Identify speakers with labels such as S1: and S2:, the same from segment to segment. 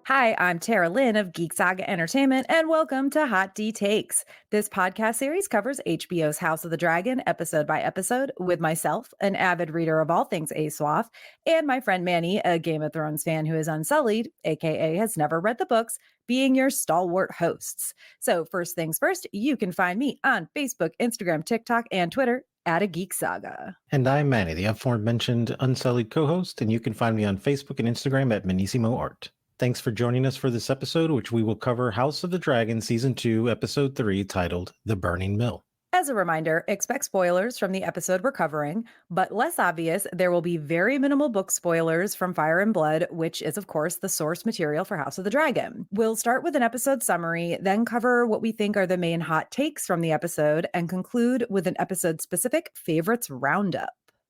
S1: Hi, I'm Tara Lynn of Geek Saga Entertainment, and welcome to Hot D Takes. This podcast series covers HBO's House of the Dragon episode by episode with myself, an avid reader of all things ASOF, and my friend Manny, a Game of Thrones fan who is unsullied, aka has never read the books, being your stalwart hosts. So, first things first, you can find me on Facebook, Instagram, TikTok, and Twitter at a Geek Saga.
S2: And I'm Manny, the aforementioned unsullied co-host, and you can find me on Facebook and Instagram at Minissimo Art. Thanks for joining us for this episode, which we will cover House of the Dragon Season 2, Episode 3, titled The Burning Mill.
S1: As a reminder, expect spoilers from the episode we're covering, but less obvious, there will be very minimal book spoilers from Fire and Blood, which is, of course, the source material for House of the Dragon. We'll start with an episode summary, then cover what we think are the main hot takes from the episode, and conclude with an episode-specific favorites roundup.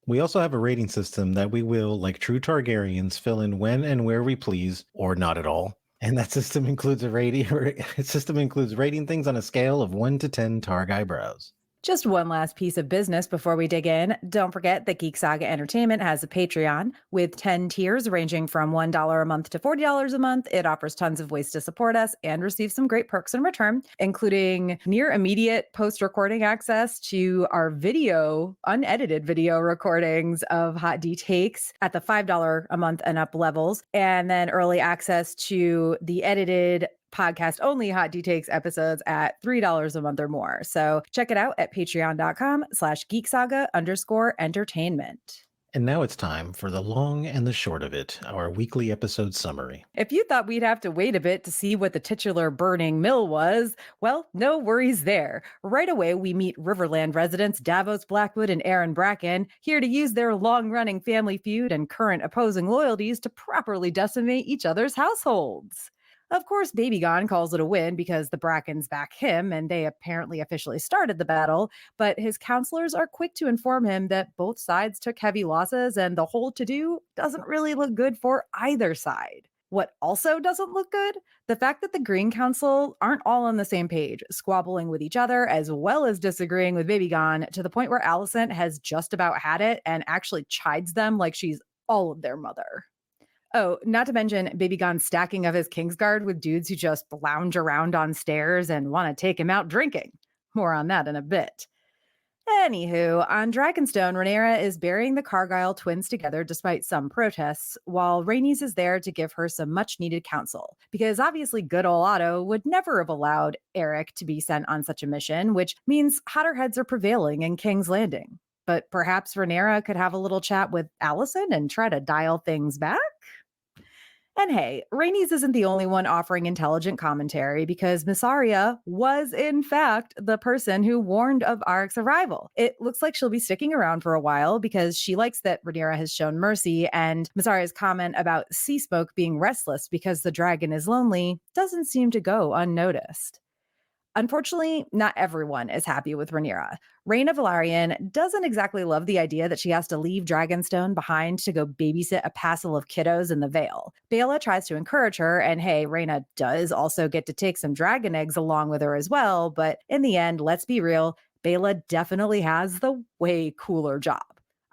S2: We also have a rating system that we will, like true Targaryens, fill in when and where we please, or not at all. And that system includes rating things on a scale of 1 to 10 Targ eyebrows.
S1: Just one last piece of business before we dig in. Don't forget that Geek Saga Entertainment has a Patreon with 10 tiers ranging from $1 a month to $40 a month. It offers tons of ways to support us and receive some great perks in return, including near immediate post-recording access to our unedited video recordings of Hot D Takes at the $5 a month and up levels, and then early access to the edited podcast only Hot D Takes episodes at $3 a month or more. So check it out at patreon.com/geeksaga_entertainment.
S2: And now it's time for the long and the short of it, our weekly episode summary.
S1: If you thought we'd have to wait a bit to see what the titular burning mill was, well, no worries there. Right away, we meet Riverland residents Davos Blackwood and Aaron Bracken, here to use their long-running family feud and current opposing loyalties to properly decimate each other's households. Of course, Baby Gon calls it a win because the Brackens back him and they apparently officially started the battle, but his counselors are quick to inform him that both sides took heavy losses and the whole to-do doesn't really look good for either side. What also doesn't look good? The fact that the Green Council aren't all on the same page, squabbling with each other as well as disagreeing with Baby Gon to the point where Alicent has just about had it and actually chides them like she's all of their mother. Oh, not to mention Baby Gon's stacking of his Kingsguard with dudes who just lounge around on stairs and want to take him out drinking. More on that in a bit. Anywho, on Dragonstone, Rhaenyra is burying the Cargyle twins together despite some protests, while Rhaenys is there to give her some much-needed counsel. Because obviously good ol' Otto would never have allowed Eric to be sent on such a mission, which means hotter heads are prevailing in King's Landing. But perhaps Rhaenyra could have a little chat with Alicent and try to dial things back? And hey, Rhaenys isn't the only one offering intelligent commentary because Miss Arya was, in fact, the person who warned of Arryk's arrival. It looks like she'll be sticking around for a while because she likes that Rhaenyra has shown mercy, and Miss Arya's comment about Sea Smoke being restless because the dragon is lonely doesn't seem to go unnoticed. Unfortunately, not everyone is happy with Rhaenyra. Rhaena Velaryon doesn't exactly love the idea that she has to leave Dragonstone behind to go babysit a passel of kiddos in the Vale. Baela tries to encourage her, and hey, Rhaena does also get to take some dragon eggs along with her as well, but in the end, let's be real, Baela definitely has the way cooler job.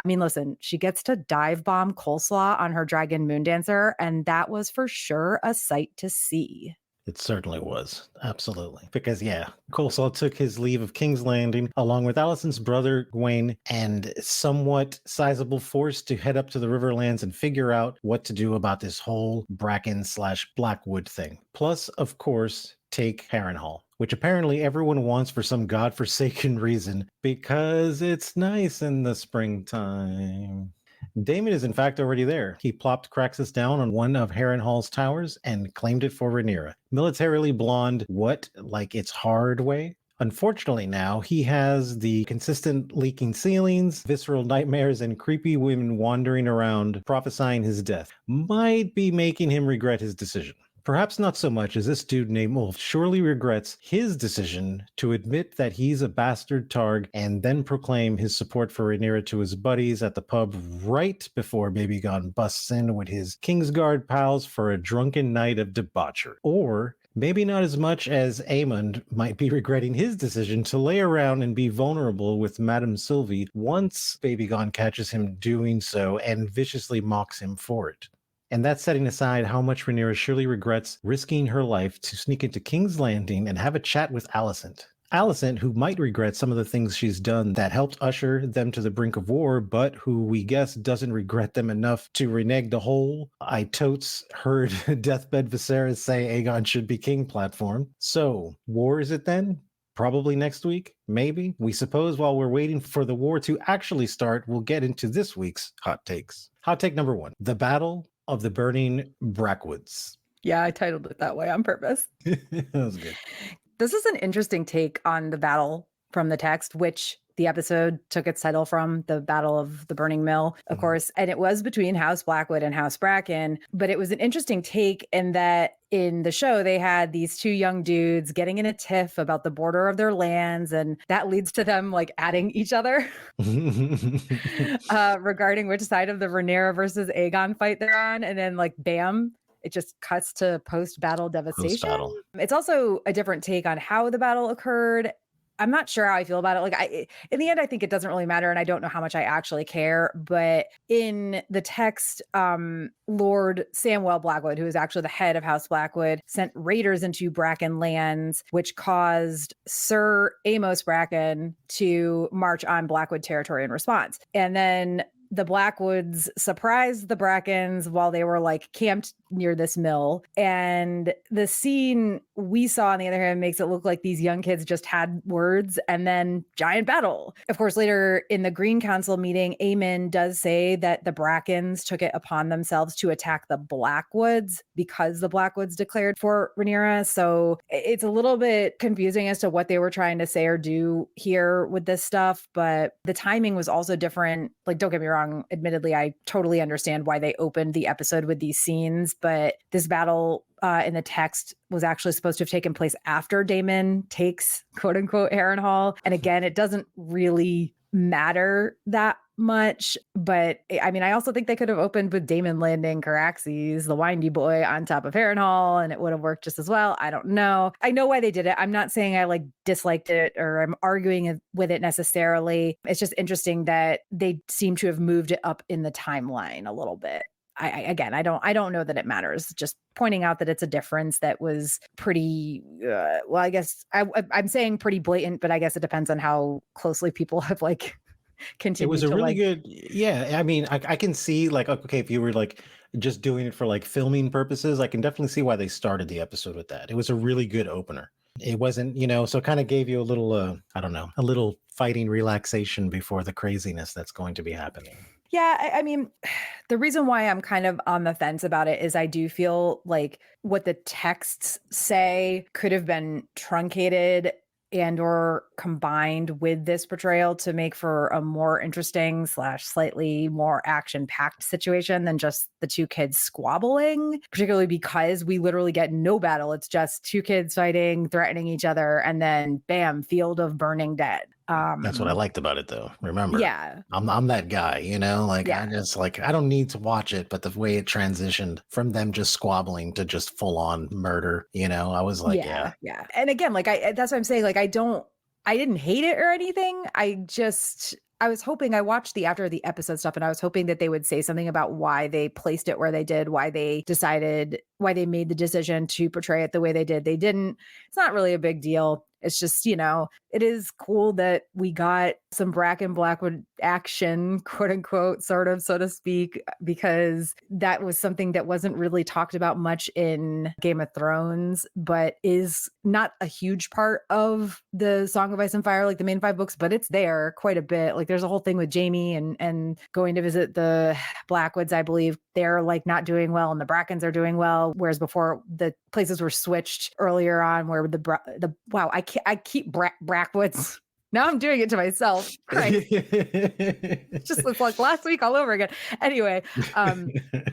S1: I mean, listen, she gets to dive bomb coleslaw on her dragon Moondancer, and that was for sure a sight to see.
S2: It certainly was. Absolutely. Because, yeah, Coleslaw took his leave of King's Landing along with Alicent's brother, Gwaine, and somewhat sizable force to head up to the Riverlands and figure out what to do about this whole Bracken/Blackwood thing. Plus, of course, take Harrenhal, which apparently everyone wants for some godforsaken reason because it's nice in the springtime. Daemon is in fact already there. He plopped Craxus down on one of Harrenhal's towers and claimed it for Rhaenyra. Militarily blonde, like it's hard way? Unfortunately now, he has the consistent leaking ceilings, visceral nightmares, and creepy women wandering around prophesying his death. Might be making him regret his decision. Perhaps not so much as this dude named Wolf surely regrets his decision to admit that he's a bastard Targ and then proclaim his support for Rhaenyra to his buddies at the pub right before Baby Gon busts in with his Kingsguard pals for a drunken night of debauchery. Or maybe not as much as Aemond might be regretting his decision to lay around and be vulnerable with Madame Sylvie once Baby Gon catches him doing so and viciously mocks him for it. And that's setting aside how much Rhaenyra surely regrets risking her life to sneak into King's Landing and have a chat with Alicent. Alicent, who might regret some of the things she's done that helped usher them to the brink of war, but who we guess doesn't regret them enough to renege the whole "I totes heard deathbed Viserys say Aegon should be king" platform. So, war is it then? Probably next week, maybe. We suppose while we're waiting for the war to actually start, we'll get into this week's hot takes. Hot take number 1, the Battle of the Burning Brackwoods.
S1: Yeah, I titled it that way on purpose.
S2: That was good.
S1: This is an interesting take on the battle from the text, which the episode took its title from, the Battle of the Burning Mill, of course. And it was between House Blackwood and House Bracken. But it was an interesting take in that in the show, they had these two young dudes getting in a tiff about the border of their lands. And that leads to them like adding each other regarding which side of the Rhaenyra versus Aegon fight they're on. And then like, bam, it just cuts to post-battle devastation.
S2: Post-battle.
S1: It's also a different take on how the battle occurred. I'm not sure how I feel about it. Like, in the end, I think it doesn't really matter, and I don't know how much I actually care. But in the text, Lord Samwell Blackwood, who is actually the head of House Blackwood, sent raiders into Bracken lands, which caused Sir Amos Bracken to march on Blackwood territory in response. And then the Blackwoods surprised the Brackens while they were like camped near this mill. And the scene we saw, on the other hand, makes it look like these young kids just had words and then giant battle. Of course, later in the Green Council meeting, Aemon does say that the Brackens took it upon themselves to attack the Blackwoods because the Blackwoods declared for Rhaenyra. So it's a little bit confusing as to what they were trying to say or do here with this stuff. But the timing was also different. Like, don't get me wrong. Admittedly, I totally understand why they opened the episode with these scenes, but this battle in the text was actually supposed to have taken place after Daemon takes quote unquote Harrenhal. And again, it doesn't really matter that much, but I mean, I also think they could have opened with Daemon landing Caraxes, the windy boy, on top of Harrenhal, and it would have worked just as well. I don't know. I know why they did it. I'm not saying I like disliked it or I'm arguing with it necessarily. It's just interesting that they seem to have moved it up in the timeline a little bit. I don't know that it matters. Just pointing out that it's a difference that was pretty, well, I guess I'm saying pretty blatant, but I guess it depends on how closely people have like continued.
S2: It was a
S1: to,
S2: really
S1: like,
S2: good, yeah. I mean, I can see like, okay, if you were like just doing it for like filming purposes, I can definitely see why they started the episode with that. It was a really good opener. It wasn't, so it kind of gave you a little, I don't know, a little fighting relaxation before the craziness that's going to be happening.
S1: Yeah, I mean, the reason why I'm kind of on the fence about it is I do feel like what the texts say could have been truncated and or combined with this portrayal to make for a more interesting / slightly more action-packed situation than just the two kids squabbling, particularly because we literally get no battle. It's just two kids fighting, threatening each other, and then bam, field of burning dead.
S2: That's what I liked about it, though. Remember,
S1: yeah,
S2: I'm that guy, like
S1: yeah.
S2: I just like I don't need to watch it, but the way it transitioned from them just squabbling to just full on murder, I was like, yeah.
S1: And again, like that's what I'm saying. Like I didn't hate it or anything. I was hoping, I watched the after the episode stuff, and I was hoping that they would say something about why they placed it where they did, why they made the decision to portray it the way they did. They didn't. It's not really a big deal. It's just, it is cool that we got some Bracken Blackwood action, quote unquote, sort of, so to speak, because that was something that wasn't really talked about much in Game of Thrones, but is not a huge part of the Song of Ice and Fire, like the main 5 books, but it's there quite a bit. Like there's a whole thing with Jaime and going to visit the Blackwoods, I believe. They're like not doing well and the Brackens are doing well. Whereas before the places were switched earlier on where I keep Brackwoods. Now I'm doing it to myself. Right. Just like last week all over again. Anyway,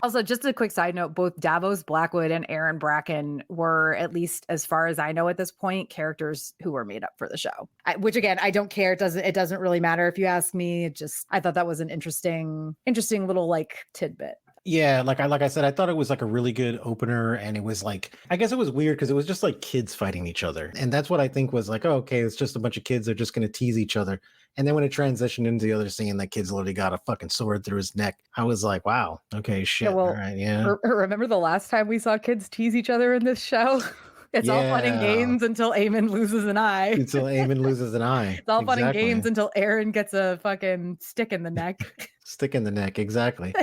S1: also just a quick side note, both Davos Blackwood and Aaron Bracken were, at least as far as I know at this point, characters who were made up for the show. Which again, I don't care. It doesn't really matter if you ask me. I thought that was an interesting little like tidbit.
S2: Yeah, like I said, I thought it was like a really good opener, and it was like, I guess it was weird because it was just like kids fighting each other, and that's what I think was like, oh, okay, it's just a bunch of kids, they're just going to tease each other. And then when it transitioned into the other scene, that kid's literally got a fucking sword through his neck. I was like, wow, okay,
S1: Yeah,
S2: shit, all
S1: well,
S2: right, yeah,
S1: remember the last time we saw kids tease each other in this show? It's all fun and
S2: yeah,
S1: games until Eamon loses an eye.
S2: until Eamon loses an eye,
S1: It's all fun and games
S2: exactly.
S1: until Aaron gets a fucking stick in the neck.
S2: Stick in the neck, exactly.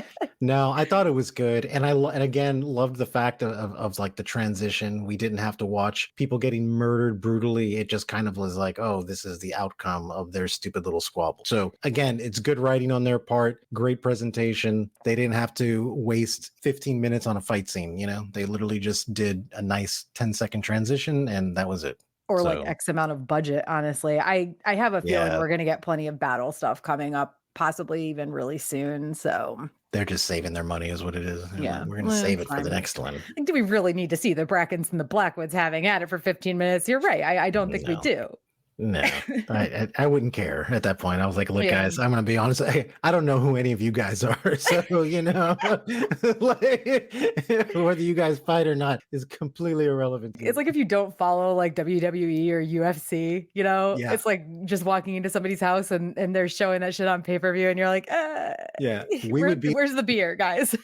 S2: No, I thought it was good, and and again loved the fact of like the transition. We didn't have to watch people getting murdered brutally. It just kind of was like, oh, this is the outcome of their stupid little squabble. So again, it's good writing on their part, great presentation. They didn't have to waste 15 minutes on a fight scene. They literally just did a nice 10-second transition, and that was it.
S1: Or like
S2: So
S1: X amount of budget, honestly. I have a feeling
S2: yeah,
S1: we're gonna get plenty of battle stuff coming up, possibly even really soon. So
S2: they're just saving their money, is what it is. They're like,
S1: yeah,
S2: we're gonna
S1: well,
S2: save
S1: it's
S2: it for the
S1: fine.
S2: next one.
S1: Like, do we really need to see the Brackens and the Blackwoods having at it for 15 minutes? You're right. I don't think we
S2: No.
S1: do.
S2: No, I wouldn't care at that point. I was like, look,
S1: Yeah.
S2: guys, I'm gonna be honest. I don't know who any of you guys are, so like, whether you guys fight or not is completely irrelevant to
S1: It's
S2: me.
S1: like if you don't follow like WWE or UFC,
S2: Yeah,
S1: it's like just walking into somebody's house and they're showing that shit on pay-per-view and you're like,
S2: yeah. We would be
S1: where's the beer, guys?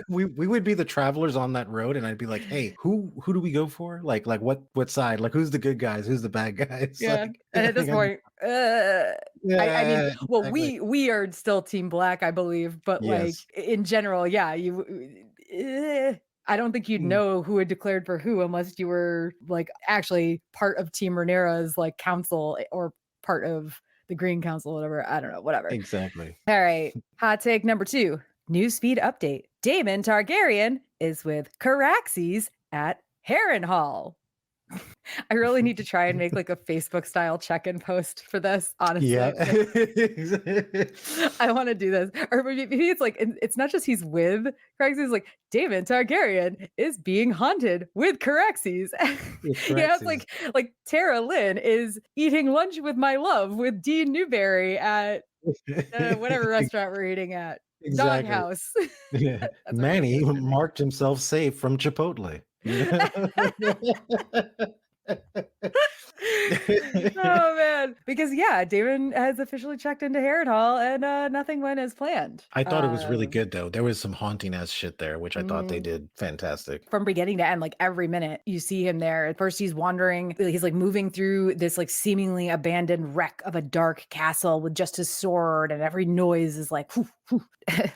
S2: we would be the travelers on that road, and I'd be like, hey, who do we go for? Like what side? Like who's the good guys? Who's the bad guys?
S1: Yeah.
S2: Like,
S1: And at this point, I mean,
S2: yeah,
S1: well,
S2: exactly.
S1: we are still team black, I believe, but like
S2: Yes.
S1: in general, yeah, I don't think you'd
S2: Mm,
S1: know who had declared for who unless you were like actually part of Team Rhaenyra's like council or part of the Green Council, whatever. I don't know, whatever.
S2: exactly.
S1: All right. Hot take number 2. Newsfeed update. Daemon Targaryen is with Caraxes at Harrenhal. I really need to try and make like a Facebook style check-in post for this,
S2: Yeah.
S1: honestly. I want to do this. Or maybe it's like it's not just he's with Caraxes, it's like Daemon Targaryen is being haunted with Caraxes.
S2: With
S1: It's
S2: Caraxes.
S1: like Tara Lynn is eating lunch with my love with Dean Newberry at whatever restaurant we're eating at.
S2: Exactly.
S1: Doghouse.
S2: Yeah.
S1: That's what maybe
S2: Manny
S1: it should be.
S2: marked himself safe from Chipotle.
S1: Oh man, because yeah, Damon has officially checked into Harrenhal and nothing went as planned.
S2: I thought it was really good though. There was some haunting ass shit there, which I thought they
S1: Mm.
S2: did fantastic.
S1: From beginning to end, like every minute you see him there. At first, he's wandering, he's like moving through this like seemingly abandoned wreck of a dark castle with just his sword, and every noise is like, whoo, whoo.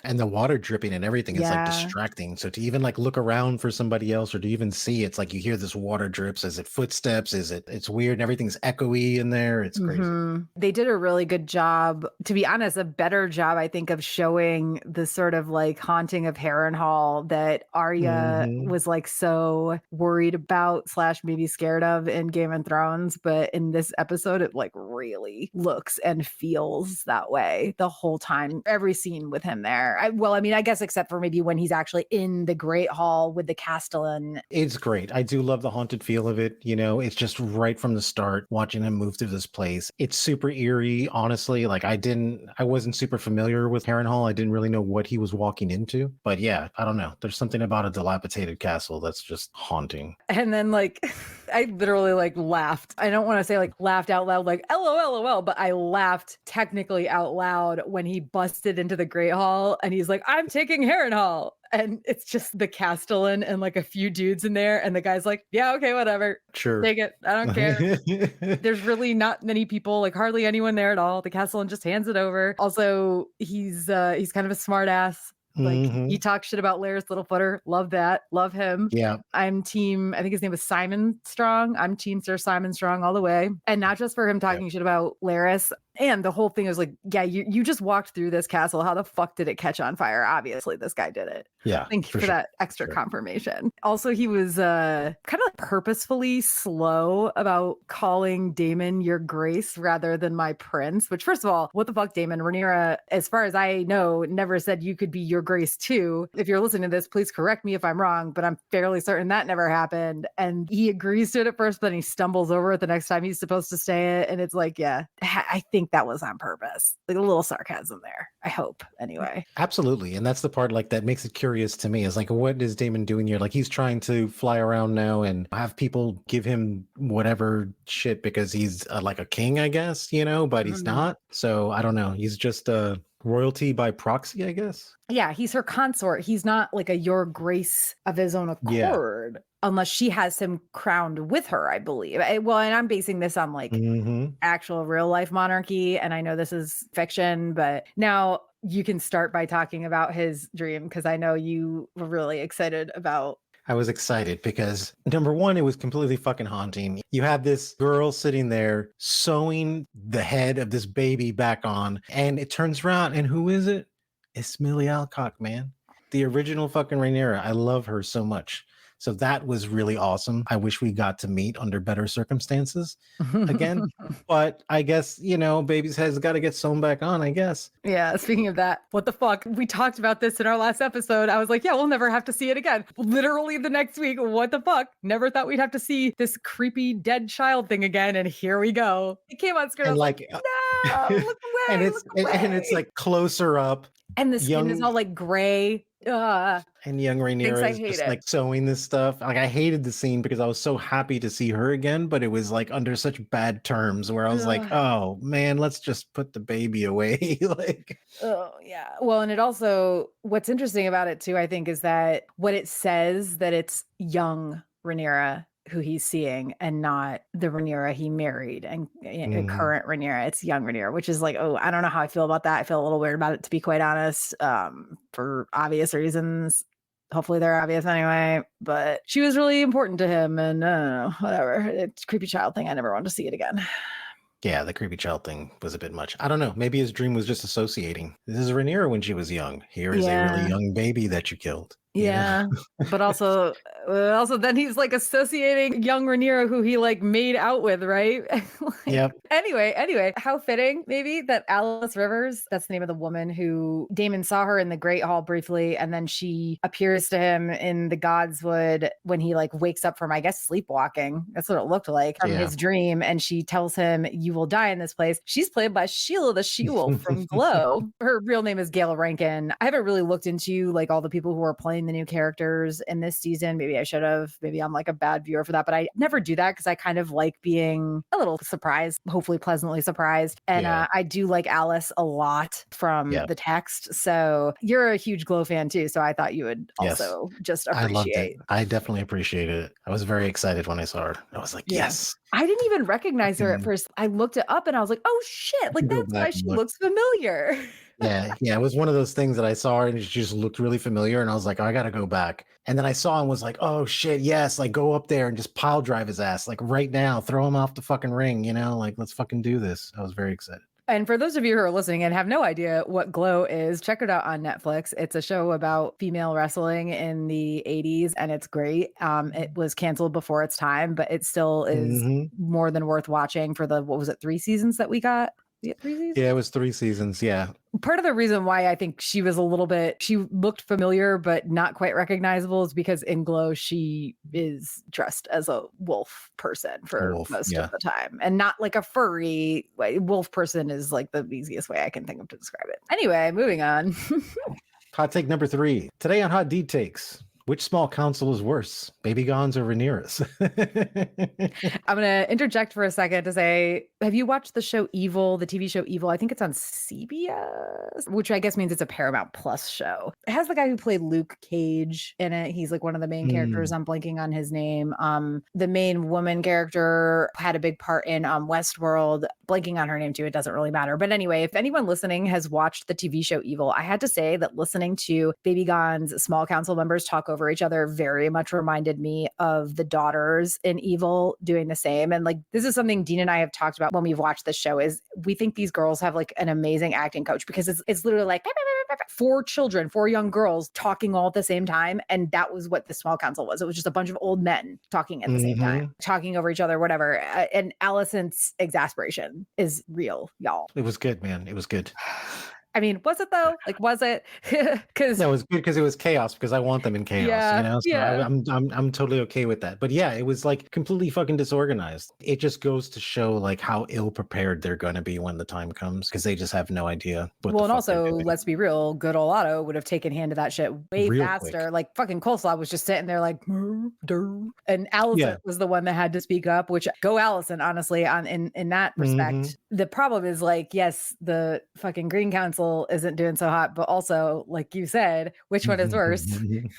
S2: And the water dripping and everything is like
S1: Yeah.
S2: distracting. So to even like look around for somebody else or to even see, it's like you hear this water drips. Is it footsteps? It's weird and everything's echoey in there. It's crazy.
S1: They did a really good job, to be honest, a better job, I think, of showing the sort of like haunting of Harrenhal that Arya
S2: Hmm.
S1: was like so worried about slash maybe scared of in Game of Thrones. But in this episode, it like really looks and feels that way the whole time. Every scene with him there. I mean, I guess except for maybe when he's actually in the Great Hall with the Castellan.
S2: It's great. I do love the haunted feel of it. It's just right from the start, watching him move through this place. It's super eerie, honestly. Like I wasn't super familiar with Harrenhal. I didn't really know what he was walking into. But yeah, I don't know. There's something about a dilapidated castle that's just haunting.
S1: And then like I literally like laughed. I don't want to say like laughed out loud, like LOL, but I laughed technically out loud when he busted into the Great Hall and he's like, I'm taking Harrenhal. And it's just the Castellan and like a few dudes in there. And the guy's like, yeah, okay, whatever.
S2: Sure.
S1: Take it. I don't care. There's really not many people, like hardly anyone there at all. The Castellan just hands it over. Also, he's kind of a smart ass. Like he
S2: Hmm.
S1: talks shit about Laris Littlefooter. Love that. Love him.
S2: Yeah.
S1: I'm team, I think his name was Simon Strong. I'm team Sir Simon Strong all the way. And not just for him
S2: Yeah.
S1: talking shit about Laris. And the whole thing is like, yeah, you just walked through this castle. How the fuck did it catch on fire? Obviously, this guy did it.
S2: Yeah.
S1: Thank you
S2: For
S1: for
S2: sure.
S1: that extra
S2: Sure.
S1: confirmation. Also, he was kind of like purposefully slow about calling Damon your grace rather than my prince, which first of all, what the fuck, Damon? Rhaenyra, as far as I know, never said you could be your grace too. If you're listening to this, please correct me if I'm wrong, but I'm fairly certain that never happened. And he agrees to it at first, but then he stumbles over it the next time he's supposed to say it. And it's like, yeah, I think think that was on purpose. Like a little sarcasm there. I hope, anyway.
S2: Absolutely. And that's the part like that makes it curious to me is like, what is Damon doing here? Like he's trying to fly around now and have people give him whatever shit because he's like a king, I guess, you know, but he's not. So I don't know. He's just royalty by proxy, I guess.
S1: Yeah, he's her consort. He's not like a your grace of his own
S2: Yeah.
S1: accord, unless she has him crowned with her, I believe. Well, and I'm basing this on like actual real life monarchy. And I know this is fiction, but now you can start by talking about his dream because I know you were really excited about.
S2: I was excited because number one, it was completely fucking haunting. You have this girl sitting there sewing the head of this baby back on, and it turns around, and who is it? It's Millie Alcock, man. The original fucking Rhaenyra. I love her so much. So that was really awesome. I wish we got to meet under better circumstances again. But I guess, you know, baby's head's got to get sewn back on, I guess.
S1: Yeah, speaking of that, what the fuck? We talked about this in our last episode. I was like, yeah, we'll never have to see it again. Literally the next week, what the fuck? Never thought we'd have to see this creepy dead child thing again. And here we go. It came on screen. And like, no, look away,
S2: and it's like closer up.
S1: And the skin is all like gray.
S2: And young Rhaenyra is just like sewing this stuff. Like I hated the scene because I was so happy to see her again, but it was like under such bad terms where I was like, oh man, let's just put the baby away. Like,
S1: oh yeah. Well, and it also, what's interesting about it too, I think, is that what it says that it's young Rhaenyra who he's seeing and not the Rhaenyra he married and current Rhaenyra. It's young Rhaenyra, which is like, oh, I don't know how I feel about that. I feel a little weird about it, to be quite honest, for obvious reasons. Hopefully they're obvious anyway, but she was really important to him and whatever. It's a creepy child thing. I never wanted to see it again.
S2: Yeah, the creepy child thing was a bit much. I don't know. Maybe his dream was just associating. This is Rhaenyra when she was young. Here is a really young baby that you killed.
S1: Yeah, but also then he's like associating young Rhaenyra who he like made out with, right? Like,
S2: yep.
S1: Anyway, how fitting maybe that Alice Rivers, that's the name of the woman who Damon saw her in the Great Hall briefly, and then she appears to him in the Godswood when he like wakes up from, I guess, sleepwalking. That's what it looked like from his dream, and she tells him, "You will die in this place." She's played by Sheila the She-Wolf from Glow. Her real name is Gail Rankin. I haven't really looked into like all the people who are playing the new characters in this season. Maybe I should have. Maybe I'm like a bad viewer for that, but I never do that because I kind of like being a little surprised, hopefully pleasantly surprised. And I do like Alice a lot from the text. So you're a huge Glow fan too. So I thought you would also just appreciate.
S2: I loved it. I definitely appreciated it. I was very excited when I saw her. I was like, yes.
S1: I didn't even recognize her at first. I looked it up and I was like, oh shit, like that's why she looks familiar.
S2: Yeah, it was one of those things that I saw her and she just looked really familiar, and I was like, oh, I gotta go back. And then I saw and was like, oh shit, yes, like go up there and just pile drive his ass, like right now, throw him off the fucking ring, you know, like let's fucking do this. I was very excited.
S1: And for those of you who are listening and have no idea what Glow is, check it out on Netflix. It's a show about female wrestling in the 80s, and it's great. It was canceled before its time, but it still is more than worth watching for the, what was it, 3 seasons that we got? Yeah, 3 seasons?
S2: Yeah, it was 3 seasons, yeah.
S1: Part of the reason why I think she was she looked familiar but not quite recognizable is because in Glow she is dressed as a wolf person for most of the time, and not like a furry wolf person is like the easiest way I can think of to describe it. Anyway, moving on.
S2: Hot take number 3. Today on Hot D Takes. Which small council is worse, Baby Gon's or Rhaenyra's?
S1: I'm going to interject for a second to say, have you watched the show Evil, the TV show Evil? I think it's on CBS, which I guess means it's a Paramount Plus show. It has the guy who played Luke Cage in it. He's like one of the main characters. I'm blanking on his name. The main woman character had a big part in Westworld. Blanking on her name too. It doesn't really matter. But anyway, if anyone listening has watched the TV show Evil, I had to say that listening to Baby Gon's small council members talk over each other very much reminded me of the daughters in Evil doing the same. And like, this is something Dean and I have talked about when we've watched the show, is we think these girls have like an amazing acting coach, because it's literally like 4 children, 4 young girls talking all at the same time. And that was what the small council was. It was just a bunch of old men talking at the same time, talking over each other, whatever. And Allison's exasperation is real, y'all.
S2: It was good, man. It was good.
S1: I mean, was it though? Like, was it? Because
S2: No, it was good because it was chaos because I want them in chaos, you
S1: yeah,
S2: know? So
S1: yeah.
S2: I'm totally okay with that. But yeah, it was like completely fucking disorganized. It just goes to show like how ill prepared they're gonna be when the time comes because they just have no idea what
S1: Well,
S2: the
S1: and
S2: fuck they're
S1: also,
S2: doing.
S1: let's be real, good old Otto would have taken hand to that shit way
S2: Real quick.
S1: faster. Like fucking Coleslaw was just sitting there like, "Meh, durr." And Allison
S2: Yeah.
S1: was the one that had to speak up, which go Allison, honestly, on in that
S2: Hmm.
S1: respect. The problem is like, yes, the fucking Green Council isn't doing so hot, but also, like you said, which one is worse?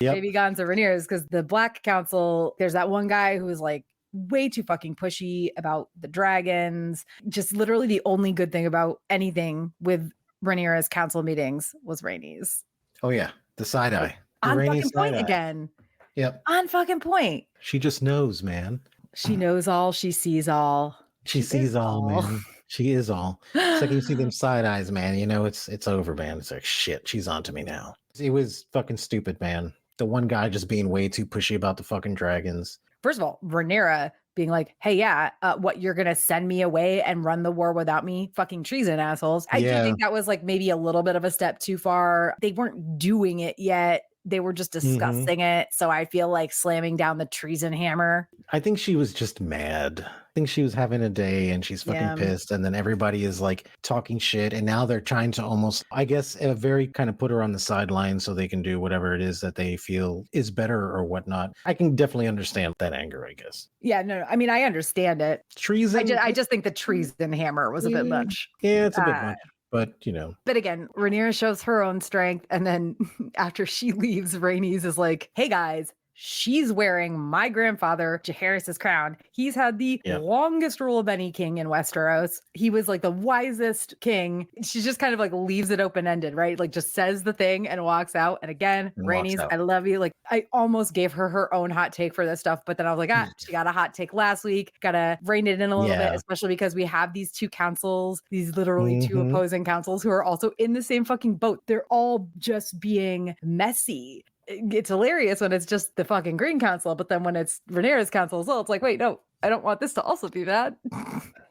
S2: Yep.
S1: Maybe Gons or Rhaenyra's, because the Black Council, there's that one guy who was like way too fucking pushy about the dragons. Just literally the only good thing about anything with Rhaenyra's council meetings was Rhaenys.
S2: Oh yeah. The side
S1: Like
S2: eye. The
S1: on
S2: rainy
S1: fucking
S2: side
S1: point
S2: eye.
S1: again.
S2: Yep.
S1: On fucking point.
S2: She just knows, man.
S1: She knows all, she sees all.
S2: She
S1: She is
S2: sees all,
S1: all.
S2: man. She is all. Second you see them side eyes, man, you know it's over, man. It's like shit, she's on to me now. It was fucking stupid, man. The one guy just being way too pushy about the fucking dragons.
S1: First of all, Rhaenyra being like, hey, yeah, what, you're going to send me away and run the war without me? Fucking treason, assholes. I do
S2: Yeah.
S1: think that was like maybe a little bit of a step too far. They weren't doing it yet. They were just
S2: Hmm.
S1: discussing it. So I feel like slamming down the treason hammer.
S2: I think she was just mad. I think she was having a day and she's fucking
S1: Yeah.
S2: pissed. And then everybody is like talking shit. And now they're trying to almost, I guess, very kind of put her on the sideline so they can do whatever it is that they feel is better or whatnot. I can definitely understand that anger, I guess.
S1: Yeah, no, I mean, I understand it.
S2: Treason.
S1: I just think the treason hammer was a bit
S2: Yeah,
S1: much.
S2: yeah, it's a bit
S1: Uh,
S2: much, but you know.
S1: But again, Rhaenyra shows her own strength. And then after she leaves, Rhaenys is like, hey guys, she's wearing my grandfather Jaehaerys's crown. He's had the
S2: Yeah.
S1: longest rule of any king in Westeros. He was like the wisest king. She just kind of like leaves it open-ended, right? Like just says the thing and walks out. And again,
S2: And walks
S1: Rhaenys,
S2: out.
S1: I love you. Like I almost gave her own hot take for this stuff, but then I was like, she got a hot take last week. Gotta rein it in a little bit,
S2: Yeah.
S1: especially because we have these two councils, these literally two
S2: Mhm.
S1: opposing councils who are also in the same fucking boat. They're all just being messy. It's hilarious when it's just the fucking Green Council, but then when it's Rhaenyra's council as well, it's like, wait, no, I don't want this to also be bad.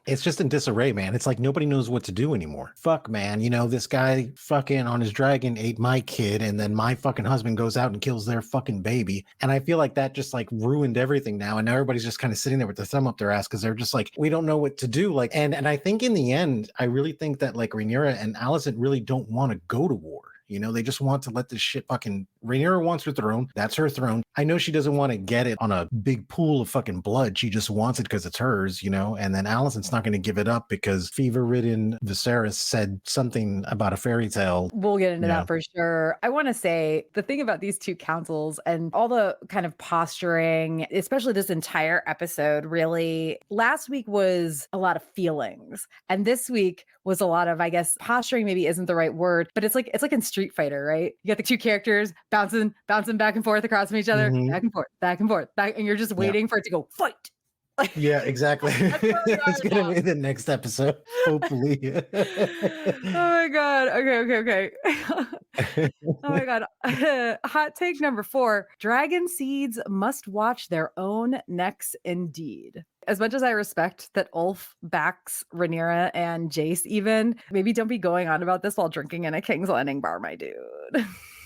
S2: It's just in disarray, man. It's like nobody knows what to do anymore. Fuck, man. You know, this guy fucking on his dragon ate my kid, and then my fucking husband goes out and kills their fucking baby. And I feel like that just like ruined everything now. And now everybody's just kind of sitting there with their thumb up their ass because they're just like, we don't know what to do. Like, and I think in the end, I really think that like Rhaenyra and Alicent really don't want to go to war. You know, they just want to let this shit fucking. Rhaenyra wants her throne. That's her throne. I know she doesn't want to get it on a big pool of fucking blood. She just wants it because it's hers, you know? And then Alicent's not going to give it up because fever-ridden Viserys said something about a fairy tale.
S1: We'll get into
S2: Yeah.
S1: that for sure. I want to say the thing about these two councils and all the kind of posturing, especially this entire episode, really, last week was a lot of feelings. And this week was a lot of, I guess, posturing maybe isn't the right word, but it's like in Street Fighter, right? You got the two characters bouncing back and forth across from each other,
S2: Mhm.
S1: back and forth, and you're just waiting for it to go fight.
S2: Yeah, exactly.
S1: That's where we are
S2: It's gonna
S1: now.
S2: be the next episode, hopefully.
S1: Oh my god. Okay. Oh my god. Hot take number 4. Dragon seeds must watch their own necks indeed. As much as I respect that Ulf backs Rhaenyra and Jace even, maybe don't be going on about this while drinking in a King's Landing bar, my dude.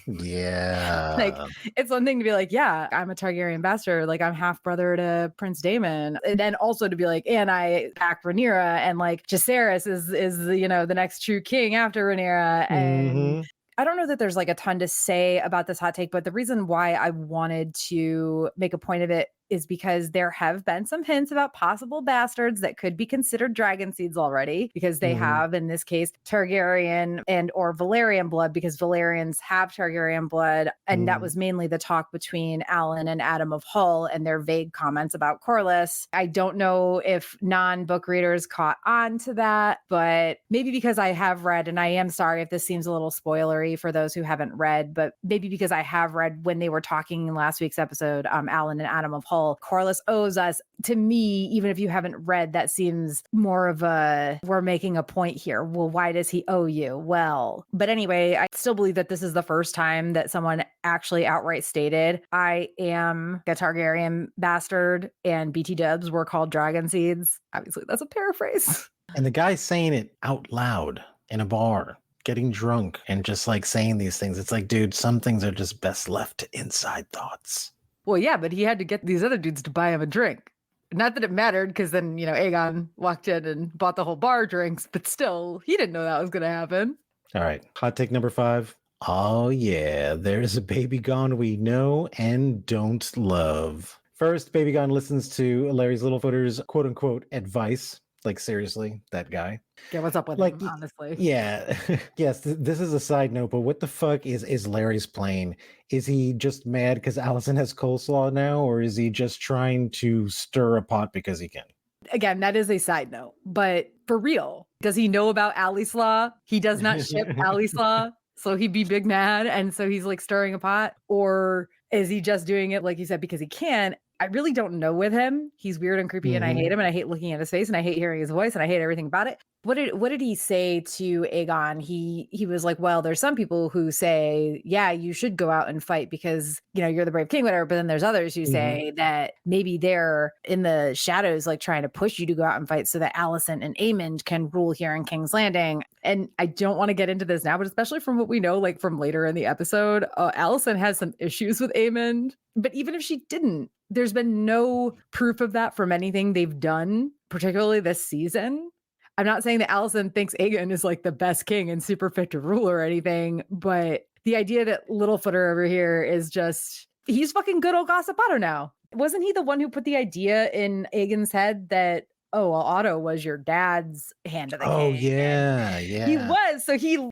S1: Like,
S2: Yeah.
S1: it's one thing to be like, yeah, I'm a Targaryen bastard. Like, I'm half brother to Prince Daemon. And then also to be like, and I back Rhaenyra, and like Jaehaerys is the next true king after Rhaenyra. And
S2: Mhm.
S1: I don't know that there's like a ton to say about this hot take, but the reason why I wanted to make a point of it is because there have been some hints about possible bastards that could be considered dragon seeds already, because they
S2: Mhm.
S1: have, in this case, Targaryen and or Valyrian blood, because Valyrians have Targaryen blood. And that
S2: Mhm.
S1: was mainly the talk between Alan and Adam of Hull and their vague comments about Corlys. I don't know if non-book readers caught on to that, but maybe because I have read, and I am sorry if this seems a little spoilery for those who haven't read, but maybe because I have read when they were talking in last week's episode, Alan and Adam of Hull, Corlys owes us. To me, even if you haven't read, that seems more of a, we're making a point here. Well, why does he owe you? Well, but anyway, I still believe that this is the first time that someone actually outright stated, I am a Targaryen bastard and BT dubs were called dragon seeds. Obviously, that's a paraphrase.
S2: And the guy's saying it out loud in a bar. getting drunk and just like saying these things. It's like, dude, some things are just best left to inside thoughts.
S1: Well, yeah, but he had to get these other dudes to buy him a drink. Not that it mattered, because then, Aegon walked in and bought the whole bar drinks, but still, he didn't know that was going to happen.
S2: All right. Hot take number 5. Oh, yeah. There's a baby gone we know and don't love. First, Baby Gone listens to Larry's Littlefooter's quote unquote advice. Like, seriously, that guy.
S1: Yeah, what's up with
S2: Like,
S1: him, honestly?
S2: yeah. Yes, this is a side note, but what the fuck is Larry's plan? Is he just mad because Allison has coleslaw now, or is he just trying to stir a pot because he can?
S1: Again, that is a side note, but for real, does he know about Allie's Law? He does not ship Allie's Law, so he'd be big mad, and so he's like stirring a pot? Or is he just doing it, like you said, because he can? I really don't know with him. He's weird and creepy, and I hate him, and I hate looking at his face, and I hate hearing his voice, and I hate everything about it. What did he say to Aegon? He was like, well, there's some people who say, yeah, you should go out and fight because, you're the brave king, whatever. But then there's others who say that maybe they're in the shadows, like trying to push you to go out and fight so that Alicent and Aemond can rule here in King's Landing. And I don't want to get into this now, but especially from what we know, like from later in the episode, Alicent has some issues with Aemond. But even if she didn't, there's been no proof of that from anything they've done, particularly this season. I'm not saying that Alicent thinks Aegon is like the best king and super fit to rule or anything, but the idea that Littlefooter over here is just, he's fucking good old Gossip Otto now. Wasn't he the one who put the idea in Aegon's head that, oh, well, Otto was your dad's hand of the king?
S2: Oh, yeah, yeah.
S1: He was. So he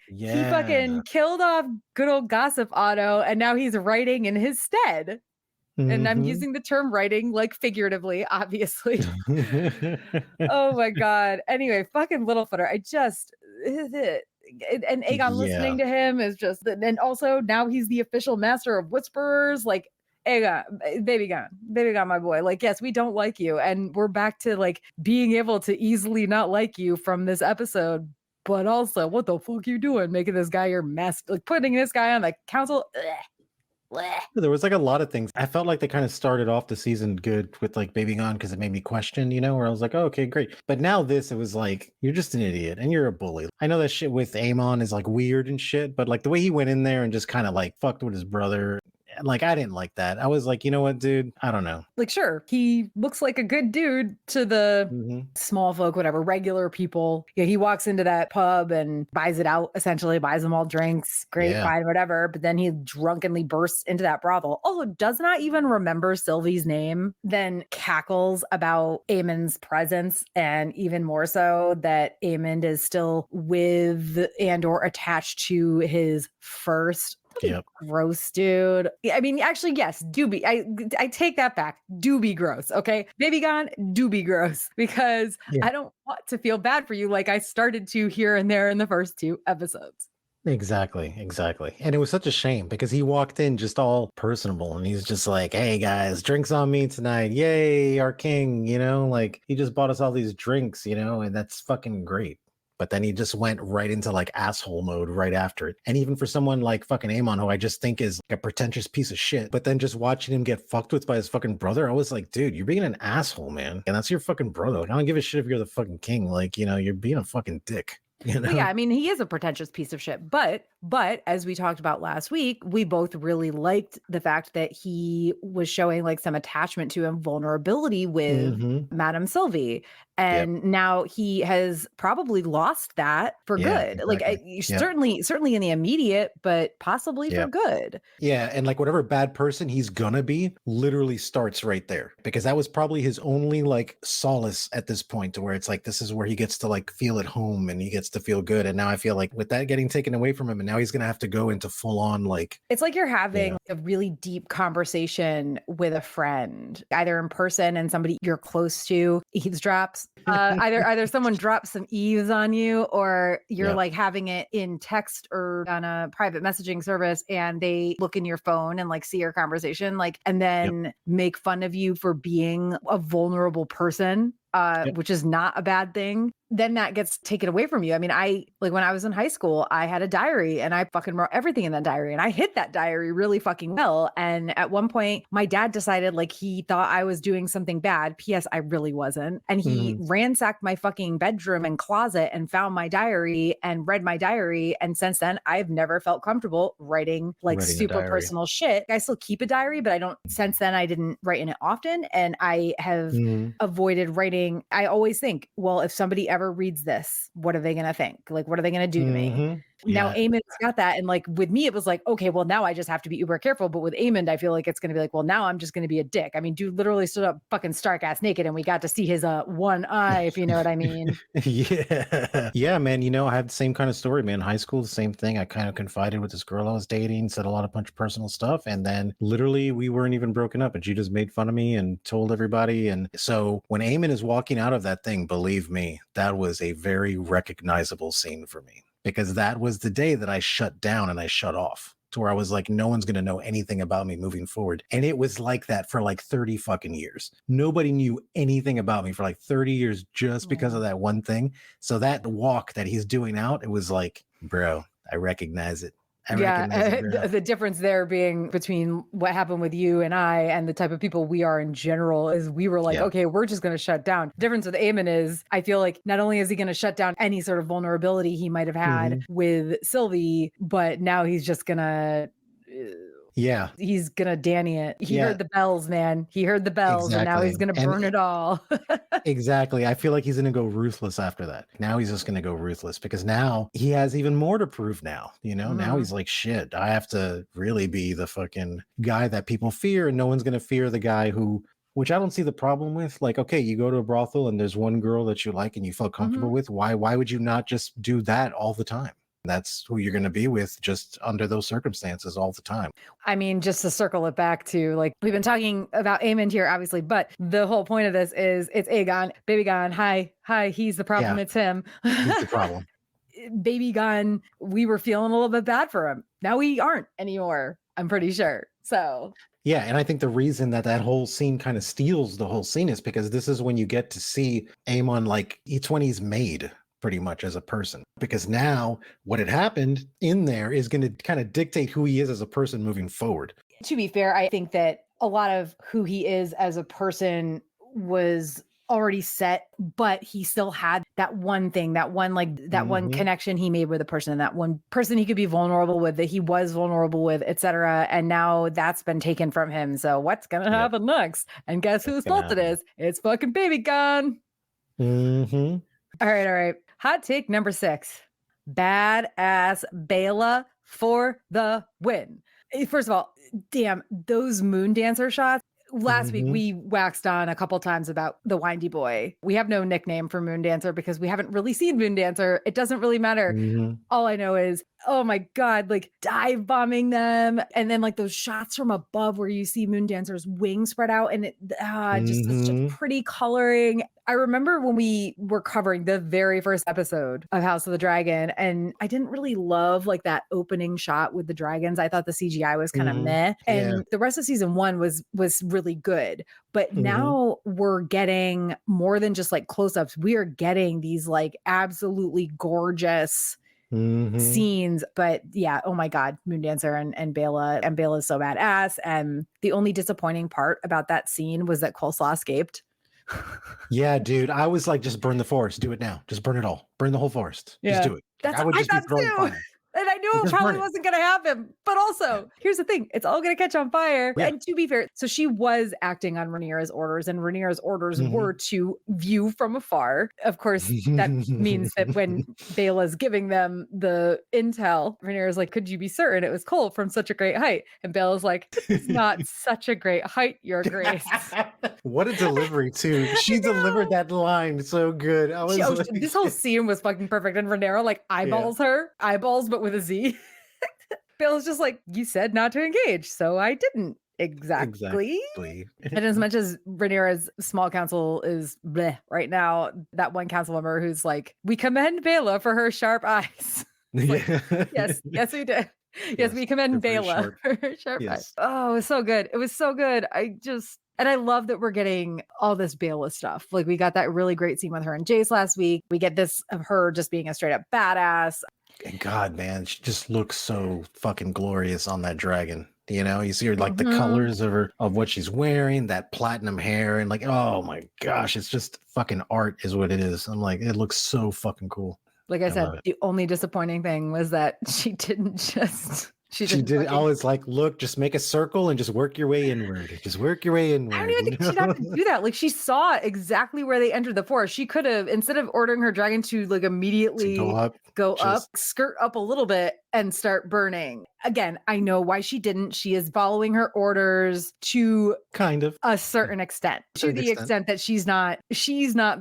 S1: fucking killed off good old Gossip Otto, and now he's writing in his stead. And I'm using the term writing like figuratively, obviously. Oh my God. Anyway, fucking Littlefooter. And Aegon listening to him is just, and also now he's the official master of whisperers. Like, Aegon, baby gone, my boy. Like, yes, we don't like you. And we're back to like being able to easily not like you from this episode. But also, what the fuck you doing? Making this guy your master, like putting this guy on the council. Ugh.
S2: There was like a lot of things. I felt like they kind of started off the season good with like Baby Gone because it made me question, where I was like, oh, okay, great. But now it was like, you're just an idiot and you're a bully. I know that shit with Aemon is like weird and shit, but like the way he went in there and just kind of like fucked with his brother. Like, I didn't like that. I was like, you know what, dude? I don't know.
S1: Like, sure, he looks like a good dude to the small folk, whatever, regular people. Yeah, he walks into that pub and buys it out, essentially, buys them all drinks. Great, fine, whatever. But then he drunkenly bursts into that brothel. Also, does not even remember Sylvie's name, then cackles about Aemond's presence, and even more so that Aemond is still with and or attached to his first.
S2: Yep.
S1: Gross, dude. I mean, actually, yes, do be. I take that back. Do be gross, okay? Baby Gone, do be gross, because I don't want to feel bad for you like I started to here and there in the first 2 episodes.
S2: Exactly. And it was such a shame because he walked in just all personable and he's just like, hey guys, drinks on me tonight. Yay, our king, like he just bought us all these drinks, and that's fucking great. But then he just went right into like asshole mode right after it. And even for someone like fucking Aemon, who I just think is a pretentious piece of shit, but then just watching him get fucked with by his fucking brother, I was like, dude, you're being an asshole, man. And that's your fucking brother. Like, I don't give a shit if you're the fucking king. Like, you're being a fucking dick.
S1: Well, yeah, I mean, he is a pretentious piece of shit. But as we talked about last week, we both really liked the fact that he was showing like some attachment to and vulnerability with Madame Sylvie. And now he has probably lost that for good.
S2: Exactly.
S1: Like certainly in the immediate, but possibly for good.
S2: Yeah. And like whatever bad person he's gonna be literally starts right there, because that was probably his only like solace at this point, to where it's like, this is where he gets to like feel at home and he gets to feel good. And now I feel like with that getting taken away from him, and now he's gonna have to go into full on like,
S1: it's like you're having a really deep conversation with a friend, either in person and somebody you're close to eavesdrops. Either someone drops some eaves on you, or you're like having it in text or on a private messaging service, and they look in your phone and like see your conversation, like, and then make fun of you for being a vulnerable person.
S2: Yep.
S1: which is not a bad thing, then that gets taken away from you. I mean, when I was in high school, I had a diary and I fucking wrote everything in that diary and I hit that diary really fucking well. And at one point, my dad decided like he thought I was doing something bad. P.S. I really wasn't. And he ransacked my fucking bedroom and closet and found my diary and read my diary. And since then, I've never felt comfortable writing like
S2: Writing a
S1: super
S2: diary.
S1: personal shit. I still keep a diary, but since then, I didn't write in it often. And I have avoided writing. I always think, well, if somebody ever reads this, what are they going to think? Like, what are they going to do to me? Now, Eamon's got that. And like with me, it was like, okay, well, now I just have to be uber careful. But with Eamon, I feel like it's going to be like, well, now I'm just going to be a dick. I mean, dude literally stood up fucking stark ass naked and we got to see his one eye, if you know what I mean.
S2: Yeah, man. You know, I had the same kind of story, man. High school, the same thing. I kind of confided with this girl I was dating, said a bunch of personal stuff. And then literally we weren't even broken up and she just made fun of me and told everybody. And so when Eamon is walking out of that thing, believe me, that was a very recognizable scene for me. Because that was the day that I shut down and I shut off to where I was like, no one's going to know anything about me moving forward. And it was like that for like 30 fucking years. Nobody knew anything about me for like 30 years just because of that one thing. So that walk that he's doing out, it was like, bro, I recognize it.
S1: The difference there being between what happened with you and I and the type of people we are in general is we were like, okay, we're just going to shut down. The difference with Eamon is I feel like not only is he going to shut down any sort of vulnerability he might have had with Sylvie, but now he's just going to... he's gonna Danny it. He heard the bells, man. He heard the bells, and now he's gonna burn it all.
S2: Exactly. I feel like he's gonna go ruthless after that. Now he's just gonna go ruthless because now he has even more to prove now. You know, now he's like, shit, I have to really be the fucking guy that people fear, and no one's gonna fear the guy who, which I don't see the problem with. Like, okay, you go to a brothel and there's one girl that you like and you feel comfortable with. Why would you not just do that all the time? That's who you're going to be with just under those circumstances all the time.
S1: I mean, just to circle it back to like, we've been talking about Eamon here, obviously, but the whole point of this is it's Aegon, baby gone. Hi, he's the problem. It's him.
S2: He's the problem.
S1: Baby gone. We were feeling a little bit bad for him. Now we aren't anymore. I'm pretty sure. So.
S2: Yeah, and I think the reason that whole scene kind of steals the whole scene is because this is when you get to see Aemon like it's when he's made pretty much as a person, because now what had happened in there is going to kind of dictate who he is as a person moving forward.
S1: To be fair, I think that a lot of who he is as a person was already set, but he still had that one thing, that one connection he made with a person, that one person he could be vulnerable with, that he was vulnerable with, etc. And now that's been taken from him. So what's gonna happen next? And guess whose fault it is? It's fucking baby gone. All right. Hot take number 6. Badass Bela for the win. First of all, damn, those moon dancer shots. Last week, we waxed on a couple times about the Windy Boy. We have no nickname for Moon Dancer because we haven't really seen Moon Dancer. It doesn't really matter. All I know is, oh my God, like dive bombing them. And then like those shots from above where you see Moon Dancer's wings spread out and it just such a pretty coloring. I remember when we were covering the very first episode of House of the Dragon, and I didn't really love like that opening shot with the dragons. I thought the CGI was kind of meh. And the rest of season 1 was really good. But now we're getting more than just like close-ups. We are getting these like absolutely gorgeous scenes. But yeah, oh my God, Moon Dancer and Bela. And Bela is so badass. And the only disappointing part about that scene was that Coleslaw escaped.
S2: Yeah, dude. I was like, just burn the forest. Do it now. Just burn it all. Burn the whole forest.
S1: Yeah.
S2: Just do it.
S1: That's what I thought too. And I knew it probably wasn't going to happen. But also, here's the thing. It's all going to catch on fire. Yeah. And to be fair, so she was acting on Rhaenyra's orders, and Rhaenyra's orders were to view from afar. Of course, that means that when Bela's giving them the intel, Rhaenyra's like, could you be certain it was Cole from such a great height? And Bela's like, it's not such a great height, Your Grace.
S2: What a delivery, too. She delivered that line so good. I was like...
S1: This whole scene was fucking perfect. And Rhaenyra like eyeballs her, but with a Z. Bill's just like, you said not to engage, so I didn't. Exactly. And as much as Rhaenyra's small council is bleh right now, that one council member who's like, we commend Bela for her sharp eyes. Like, yes, we did. Yes, we commend Bela for her sharp eyes. Oh, it was so good. It was so good. I just And I love that we're getting all this Bela stuff. Like we got that really great scene with her and Jace last week. We get this of her just being a straight up badass.
S2: And God, man, she just looks so fucking glorious on that dragon. You know, you see her like the colors of her of what she's wearing, that platinum hair, and like, oh my gosh, it's just fucking art is what it is. I'm like, it looks so fucking cool.
S1: Like I said, the only disappointing thing was that she didn't just she
S2: did always like, look, just make a circle and just work your way inward. Just work your way inward.
S1: I don't even think she'd have to do that. Like she saw exactly where they entered the forest. She could have, instead of ordering her dragon to like immediately go up, skirt up a little bit and start burning. Again, I know why she didn't. She is following her orders to
S2: kind of
S1: a certain extent, to the extent that she's not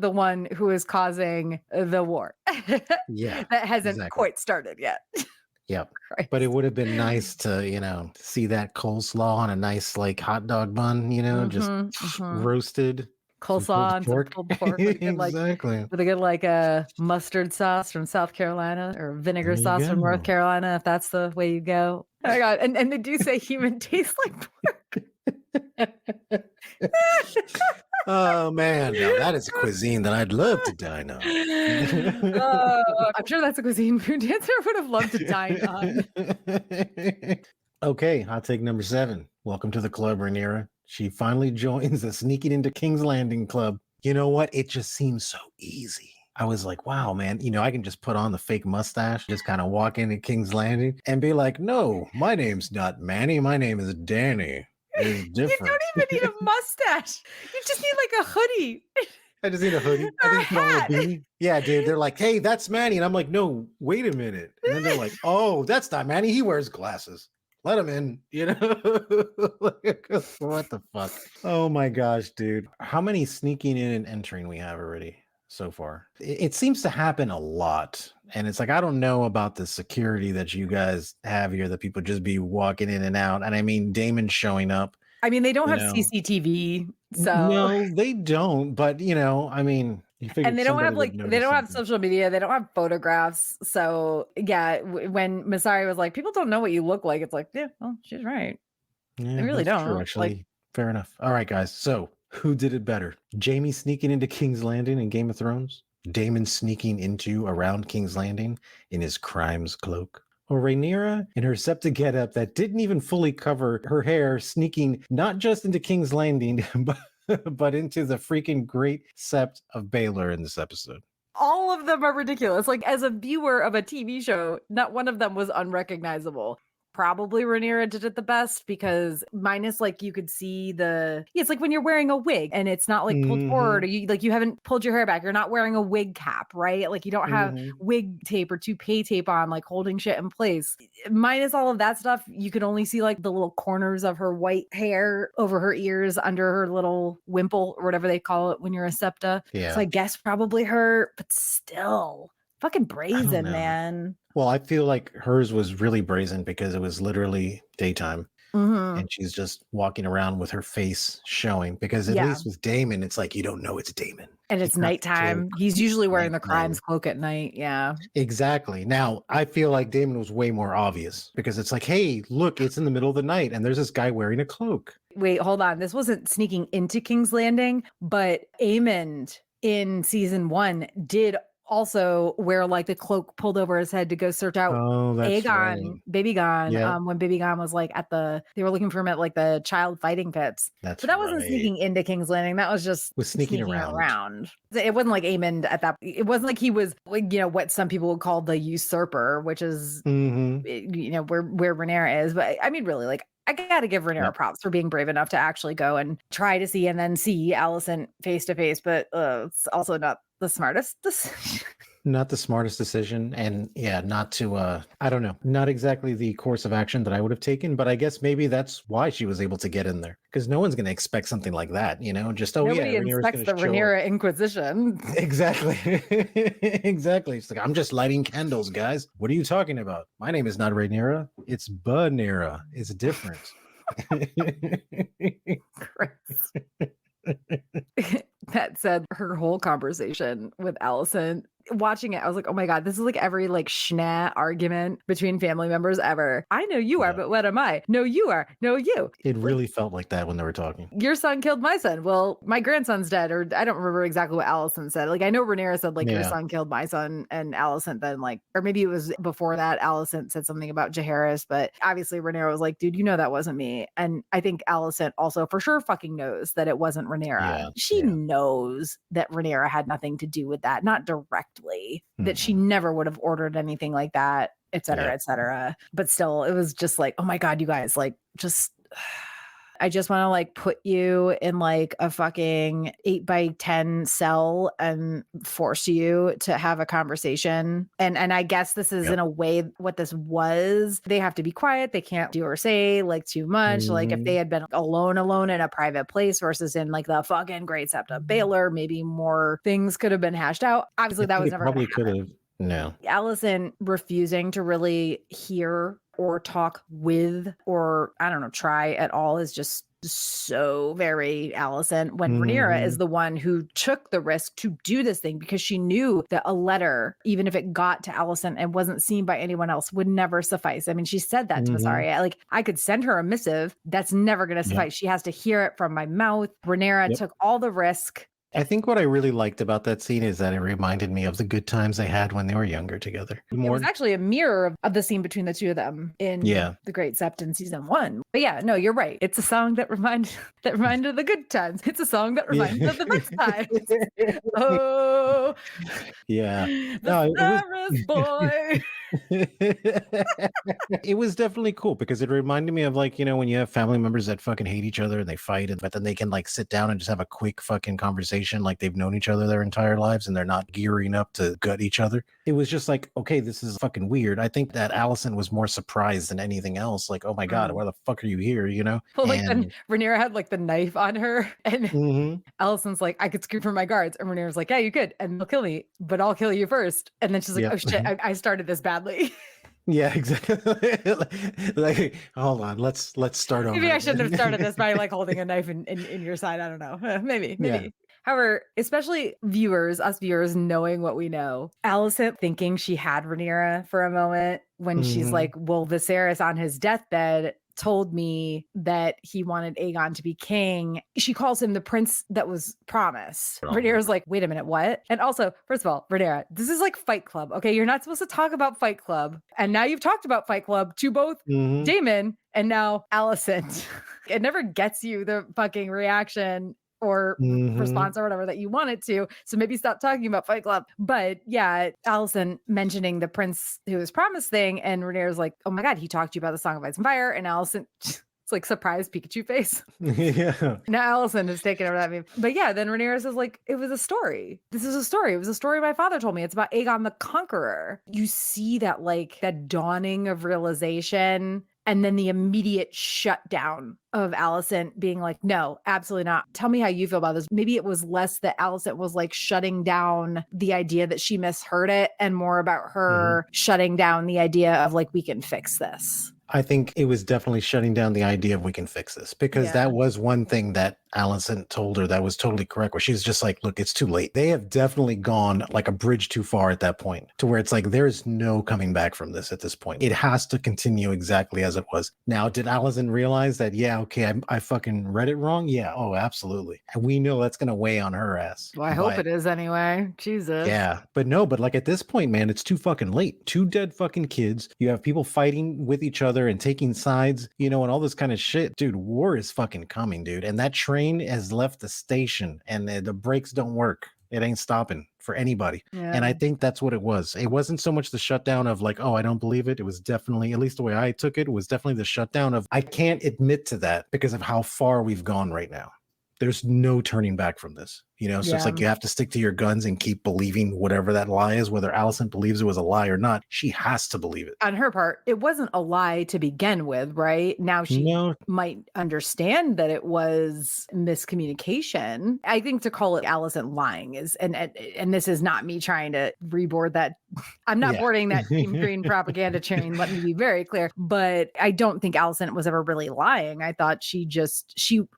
S1: the one who is causing the war.
S2: Yeah.
S1: That hasn't quite started yet.
S2: Yep. But it would have been nice to, you know, see that coleslaw on a nice like hot dog bun, you know, just roasted.
S1: Coleslaw and some pulled pork.
S2: Exactly.
S1: With a good like a mustard sauce from South Carolina or vinegar sauce from North Carolina, if that's the way you go. Oh my God. And they do say human tastes like pork.
S2: Oh man, now that is a cuisine that I'd love to dine on.
S1: I'm sure that's a cuisine Food Dancer would have loved to dine on.
S2: Okay, hot take number 7. Welcome to the club, Rhaenyra. She finally joins the Sneaking into King's Landing club. You know what? It just seems so easy. I was like, wow, man, you know, I can just put on the fake mustache, just kind of walk into King's Landing and be like, no, my name's not Manny. My name is Danny. It's different.
S1: You don't even need a mustache. You just need like a hoodie.
S2: I just need a hoodie.
S1: Or a hat.
S2: Yeah, dude. They're like, hey, that's Manny. And I'm like, no, wait a minute. And then they're like, oh, that's not Manny. He wears glasses. Let him in, you know? What the fuck? Oh my gosh, dude. How many sneaking in and entering we have already so far? It seems to happen a lot. And it's like, I don't know about the security that you guys have here, that people just be walking in and out. And I mean, Daemon showing up.
S1: I mean, they don't have CCTV, so
S2: no, they don't. But you know, I mean,
S1: and they don't have have social media. They don't have photographs. So yeah, when Masari was like, people don't know what you look like. It's like, yeah, well, she's right.
S2: Yeah,
S1: they really don't.
S2: True, actually, fair enough. All right, guys. So who did it better? Jaime sneaking into King's Landing in Game of Thrones? Daemon sneaking around King's Landing in his crime's cloak? Or Rhaenyra in her septa getup that didn't even fully cover her hair, sneaking not just into King's Landing, but into the freaking great sept of Baelor in this episode?
S1: All of them are ridiculous. Like, as a viewer of a TV show, not one of them was unrecognizable. Probably Rhaenyra did it the best, because minus like you could see it's like when you're wearing a wig and it's not like pulled forward, or you haven't pulled your hair back, you're not wearing a wig cap, right? Like you don't have wig tape or toupee tape on, like holding shit in place. Minus all of that stuff, you could only see like the little corners of her white hair over her ears, under her little wimple or whatever they call it when you're a septa.
S2: Yeah.
S1: So I guess probably her, but still fucking brazen, man.
S2: Well, I feel like hers was really brazen because it was literally daytime. And she's just walking around with her face showing, because at least with Daemon, it's like, you don't know it's Daemon.
S1: And it's nighttime. He's usually wearing the crime's cloak at night. Yeah.
S2: Exactly. Now, I feel like Daemon was way more obvious, because it's like, hey, look, it's in the middle of the night and there's this guy wearing a cloak.
S1: Wait, hold on. This wasn't sneaking into King's Landing, but Aemond in season 1 did also wear like the cloak pulled over his head to go search out Aegon, Baby Gon, when Baby Gon was like they were looking for him at like the child fighting pits. But that wasn't sneaking into King's Landing. That was just
S2: sneaking around.
S1: It wasn't like Aemond at that. It wasn't like he was, like, you know, what some people would call the usurper, which is, you know, where Rhaenyra is. But I mean, really, like, I gotta give Rhaenyra props for being brave enough to actually go and try to see and then see Alicent face to face. But it's also not the smartest decision.
S2: Not the smartest decision. And not to, I don't know, not exactly the course of action that I would have taken, but I guess maybe that's why she was able to get in there, because no one's going to expect something like that, you know, just,
S1: nobody expects the Rhaenyra Inquisition.
S2: Exactly. Exactly. It's like, I'm just lighting candles, guys. What are you talking about? My name is not Rhaenyra. It's Rhaenyra. It's different. Chris.
S1: That said, her whole conversation with Alicent watching it, I was like, oh my God, this is like every like schna argument between family members ever. I know you are,
S2: Yeah.
S1: but what am I? No, you are. No, you.
S2: It
S1: Like,
S2: really felt like that when they were talking.
S1: your son killed my son. Well, my grandson's dead, or I don't remember exactly what Allison said. Like, I know Rhaenyra said, like, your
S2: Yeah.
S1: son killed my son, and Allison then, like, or maybe it was before that, Allison said something about Jaehaerys, but obviously Rhaenyra was like, dude, you know that wasn't me. And I think Allison also for sure fucking knows that it wasn't Rhaenyra.
S2: Yeah.
S1: She
S2: Yeah.
S1: knows that Rhaenyra had nothing to do with that, not directly, that she
S2: Mhm.
S1: never would have ordered anything like that, et cetera,
S2: Yeah.
S1: et cetera. But still, it was just like, oh my God, you guys, like, just I just want to like put you in like a fucking 8x10 cell and force you to have a conversation. And I guess this is
S2: Yep.
S1: in a way what this was. They have to be quiet. They can't do or say like too much. Like if they
S2: Mhm.
S1: had been alone in a private place versus in like the fucking Great Sept of Baylor, maybe more things could have been hashed out. Obviously,
S2: I
S1: that
S2: think
S1: was
S2: it
S1: never going
S2: probably
S1: to
S2: could
S1: happen.
S2: have. No.
S1: Allison refusing to really hear or talk with, or I don't know, try at all is just so very Allison, when Rhaenyra is
S2: Mhm.
S1: the one who took the risk to do this thing because she knew that a letter, even if it got to Allison and wasn't seen by anyone else, would never suffice. I mean, she said that to
S2: Mhm.
S1: Visaria, like, I could send her a missive. That's never going to
S2: Yep.
S1: suffice. She has to hear it from my mouth. Rhaenyra
S2: Yep.
S1: took all the risk.
S2: I think what I really liked about that scene is that it reminded me of the good times they had when they were younger together.
S1: It was
S2: More.
S1: actually a mirror of the scene between the two of them in
S2: Yeah.
S1: The Great Sept in season 1. But yeah, no, you're right. It's a song that reminded of the good times. It's a song that
S2: Yeah.
S1: reminded of the best times. Oh,
S2: Yeah.
S1: the
S2: No, it was
S1: Sarah's boy.
S2: it was definitely cool because it reminded me of like, when you have family members that fucking hate each other and they fight, but then they can like sit down and just have a quick fucking conversation like they've known each other their entire lives and they're not gearing up to gut each other. It was just like, okay, this is fucking weird. I think that Allison was more surprised than anything else. Like, oh my God, why the fuck are you here?
S1: Well, like then
S2: And
S1: Rhaenyra had like the knife on her, and
S2: Mhm.
S1: Allison's like, I could scream for my guards. And Rhaenyra's like, yeah, you could. And they'll kill me, but I'll kill you first. And then she's like,
S2: Yep.
S1: oh shit, I started this badly.
S2: Yeah, exactly. Like, hold on, let's start over
S1: Maybe I shouldn't have started
S2: again.
S1: this by like holding a knife in your side. I don't know. Maybe.
S2: Yeah.
S1: However, especially us viewers, knowing what we know, Alicent thinking she had Rhaenyra for a moment when she's like,
S2: Mhm.
S1: well, Viserys on his deathbed told me that he wanted Aegon to be king. She calls him the prince that was promised.
S2: Oh,
S1: Rhaenyra's like, wait a minute, what? And also, first of all, Rhaenyra, this is like Fight Club. Okay, you're not supposed to talk about Fight Club. And now you've talked about Fight Club to both
S2: Mhm.
S1: Daemon and now Alicent. It never gets you the fucking reaction or
S2: Mhm.
S1: response or whatever that you want it to. So maybe stop talking about Fight Club. But yeah, Allison mentioning the prince who was promised thing, and Rhaenyra's like, oh my God, he talked to you about the Song of Ice and Fire. And Allison, it's like surprised Pikachu face.
S2: Yeah.
S1: Now Allison has taken over that meme. But yeah, then Rhaenyra says, like, it was a story. This is a story. It was a story my father told me. It's about Aegon the Conqueror. You see that, like, that dawning of realization and then the immediate shutdown of Alicent being like, no, absolutely not. Tell me how you feel about this. Maybe it was less that Alicent was like shutting down the idea that she misheard it and more about
S2: Mhm.
S1: her shutting down the idea of like, we can fix this.
S2: I think it was definitely shutting down the idea of we can fix this because
S1: Yeah.
S2: that was one thing that Allison told her that was totally correct, where she's just like, look, it's too late. They have definitely gone like a bridge too far at that point to where it's like, there's no coming back from this at this point. It has to continue exactly as it was. Now, did Allison realize that, yeah, okay, I fucking read it wrong? Yeah. Oh, absolutely. And we know that's going to weigh on her ass.
S1: Well, I hope
S2: But
S1: it is anyway. Jesus.
S2: yeah, but no, but like at this point, man, it's too fucking late. Two dead fucking kids. You have people fighting with each other and taking sides, and all this kind of shit. Dude, war is fucking coming, dude. And that train has left the station and the brakes don't work. It ain't stopping for anybody.
S1: Yeah.
S2: And I think that's what it was. It wasn't so much the shutdown of like, oh, I don't believe it. It was definitely, at least the way I took it, was definitely the shutdown of I can't admit to that because of how far we've gone right now. There's no turning back from this, so it's like you have to stick to your guns and keep believing whatever that lie is, whether Allison believes it was a lie or not. She has to believe it.
S1: On her part, it wasn't a lie to begin with, right? Now she
S2: No.
S1: might understand that it was miscommunication. I think to call it Allison lying is, and this is not me trying to reboard that. I'm not
S2: Yeah.
S1: boarding that Team Green propaganda train. Let me be very clear. But I don't think Allison was ever really lying. I thought she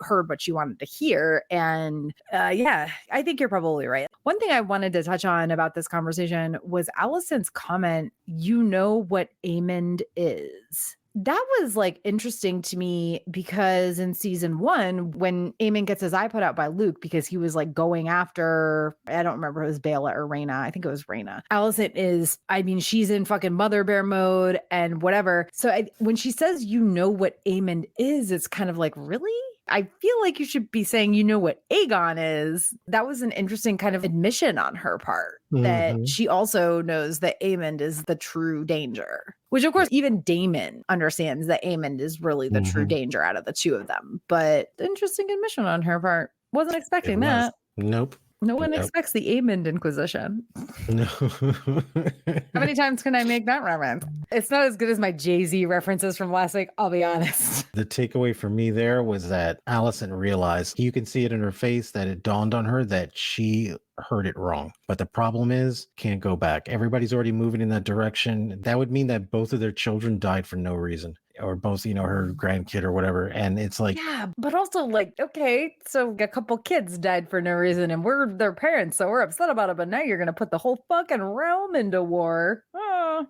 S1: heard what she wanted to hear. And yeah, I think you're probably right. One thing I wanted to touch on about this conversation was Allison's comment, you know what Amond is. That was like interesting to me because in season 1, when Aemon gets his eye put out by Luke because he was like going after, I don't remember if it was Bela or Rhaena. I think it was Rhaena. Alicent is, I mean, she's in fucking mother bear mode and whatever. So when she says, you know what Aemon is, it's kind of like, really? I feel like you should be saying, you know what Aegon is. That was an interesting kind of admission on her part that she also knows that Aemond is the true danger, which of course even Daemon understands that Aemond is really the true danger out of the two of them. But interesting admission on her part. Wasn't expecting that.
S2: Nope.
S1: No one expects the Aemond Inquisition.
S2: No.
S1: How many times can I make that reference? It's not as good as my Jay-Z references from last week, I'll be honest.
S2: The takeaway for me there was that Alicent realized, you can see it in her face, that it dawned on her that she heard it wrong. But the problem is, can't go back. Everybody's already moving in that direction. That would mean that both of their children died for no reason. Or both, her grandkid or whatever. And it's like,
S1: yeah, but also like, okay, so a couple kids died for no reason and we're their parents, so we're upset about it. But now you're going to put the whole fucking realm into war. Oh,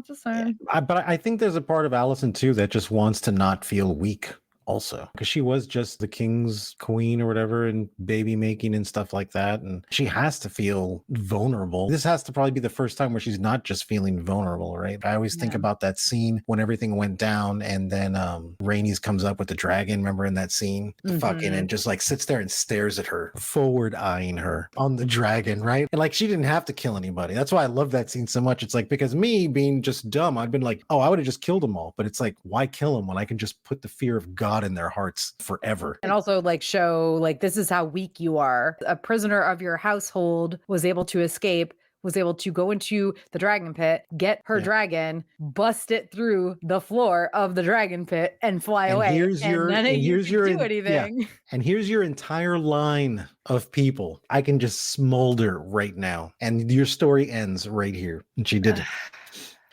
S1: just saying.
S2: But I think there's a part of Alicent too that just wants to not feel weak. Also, because she was just the king's queen or whatever and baby making and stuff like that. And she has to feel vulnerable. This has to probably be the first time where she's not just feeling vulnerable, right? I always think about that scene when everything went down and then Rhaenys comes up with the dragon, remember in that scene? Fucking, and just like sits there and stares at her, forward eyeing her on the dragon, right? And like she didn't have to kill anybody. That's why I love that scene so much. It's like, because me being just dumb, I'd been like, oh, I would have just killed them all. But it's like, why kill them when I can just put the fear of God in their hearts forever?
S1: And also like show like this is how weak you are. A prisoner of your household was able to escape, was able to go into the dragon pit, get her dragon, bust it through the floor of the dragon pit and fly away.
S2: Here's your anything. And here's your entire line of people. I can just smolder right now. And your story ends right here. And she did it.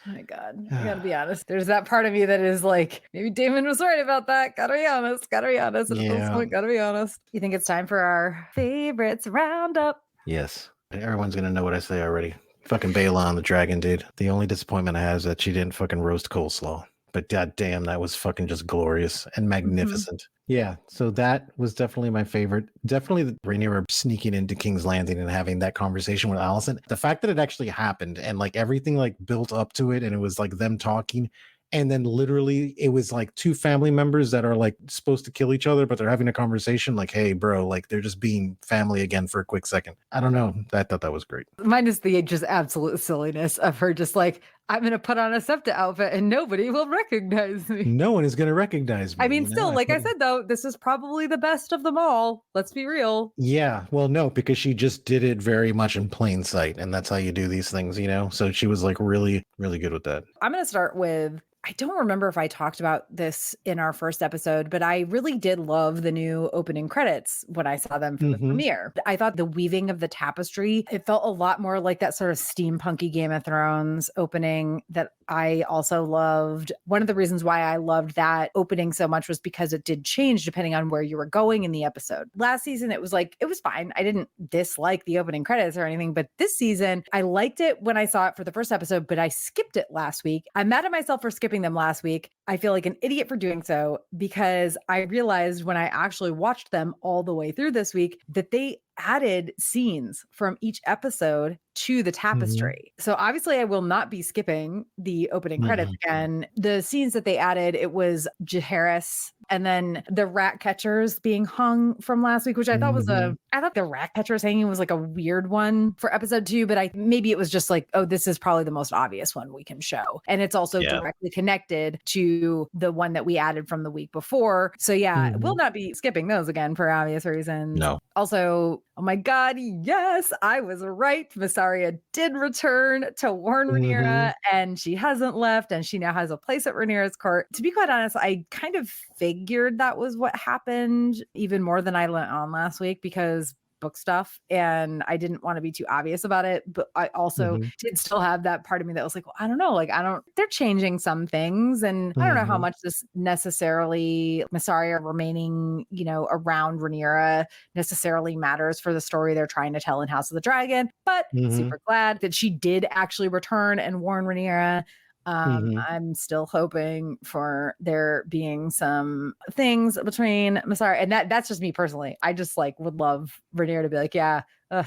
S1: Oh my God, I gotta be honest. There's that part of me that is like, maybe Damon was right about that. Gotta be honest. At this point, gotta be honest. You think it's time for our favorites roundup?
S2: Yes. Everyone's gonna know what I say already. Fucking Bela on the dragon, dude. The only disappointment I have is that she didn't fucking roast coleslaw. But god damn, that was fucking just glorious and magnificent. Yeah, so that was definitely my favorite. Definitely the Rhaenyra sneaking into King's Landing and having that conversation with Alicent. The fact that it actually happened and like everything like built up to it and it was like them talking. And then literally it was like two family members that are like supposed to kill each other, but they're having a conversation like, hey, bro, like they're just being family again for a quick second. I don't know. I thought that was great.
S1: Minus the just absolute silliness of her just like, I'm going to put on a septa outfit and nobody will recognize me.
S2: No one is going to recognize me.
S1: I mean, still, like I said, though, this is probably the best of them all. Let's be real.
S2: Yeah. Well, no, because she just did it very much in plain sight. And that's how you do these things, So she was like really, really good with that.
S1: I'm going to start with, I don't remember if I talked about this in our first episode, but I really did love the new opening credits when I saw them for the premiere. I thought the weaving of the tapestry, it felt a lot more like that sort of steampunky Game of Thrones opening that I also loved. One of the reasons why I loved that opening so much was because it did change depending on where you were going in the episode. Last season, it was fine. I didn't dislike the opening credits or anything, but this season, I liked it when I saw it for the first episode, but I skipped it last week. I'm mad at myself for skipping them last week. I feel like an idiot for doing so because I realized when I actually watched them all the way through this week that they added scenes from each episode to the tapestry. So obviously I will not be skipping the opening credits again. The scenes that they added, it was Jaehaerys and then the rat catchers being hung from last week, which I thought was I thought the rat catchers hanging was like a weird one for episode 2, but maybe it was just like, oh, this is probably the most obvious one we can show. And it's also directly connected to the one that we added from the week before. So we'll not be skipping those again for obvious reasons.
S2: No.
S1: Also, oh my God, yes, I was right. Mysaria did return to warn Rhaenyra and she hasn't left and she now has a place at Rhaenyra's court. To be quite honest, I kind of figured that was what happened even more than I went on last week because book stuff and I didn't want to be too obvious about it. But I also did still have that part of me that was like, well, I don't know. Like, they're changing some things. And I don't know how much this necessarily Mysaria remaining, around Rhaenyra necessarily matters for the story they're trying to tell in House of the Dragon. But super glad that she did actually return and warn Rhaenyra. I'm still hoping for there being some things between Mysaria and that's just me personally. I just would love Rhaenyra to be like, yeah,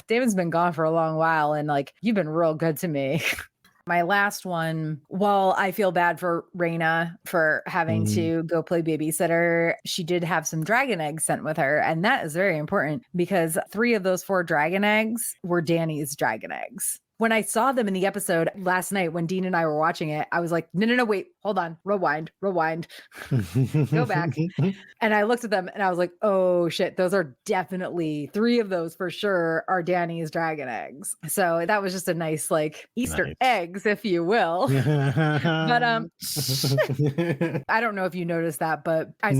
S1: Damon's been gone for a long while and you've been real good to me. My last one, while I feel bad for Rhaena for having to go play babysitter, she did have some dragon eggs sent with her. And that is very important because 3 of those 4 dragon eggs were Dany's dragon eggs. When I saw them in the episode last night, when Dean and I were watching it, I was like, no, wait, hold on, rewind, go back. And I looked at them and I was like, oh shit, those are definitely 3 of those for sure are Dany's dragon eggs. So that was just a nice Easter eggs, if you will. But I don't know if you noticed that, but I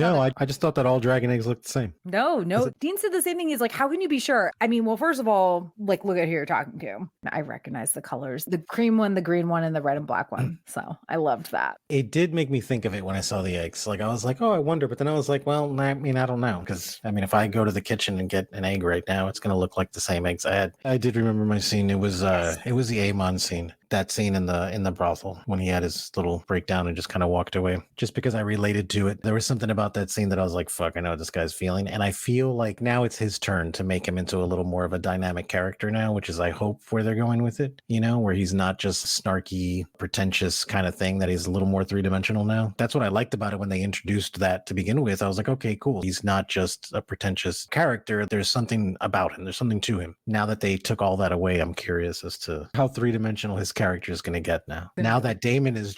S2: just thought that all dragon eggs looked the same.
S1: No. Dean said the same thing. He's like, how can you be sure? I mean, well, first of all, look at who you're talking to. I recognize the colors, the cream one, the green one, and the red and black one. So I loved that.
S2: It did make me think of it when I saw the eggs. I was like, oh, I wonder. But then I was like, well, I mean, I don't know. Because if I go to the kitchen and get an egg right now, it's going to look like the same eggs I had. I did remember my scene. It was it was the Aemon scene. That scene in the brothel when he had his little breakdown and just kind of walked away. Just because I related to it. There was something about that scene that I was like, fuck, I know what this guy's feeling. And I feel like now it's his turn to make him into a little more of a dynamic character now, which is, I hope, where they're going with it, where he's not just snarky, pretentious kind of thing, that he's a little more 3-dimensional now. That's what I liked about it when they introduced that to begin with. I was like, okay, cool. He's not just a pretentious character. There's something about him. There's something to him. Now that they took all that away, I'm curious as to how 3-dimensional his character is going to get now. Now that Daemon is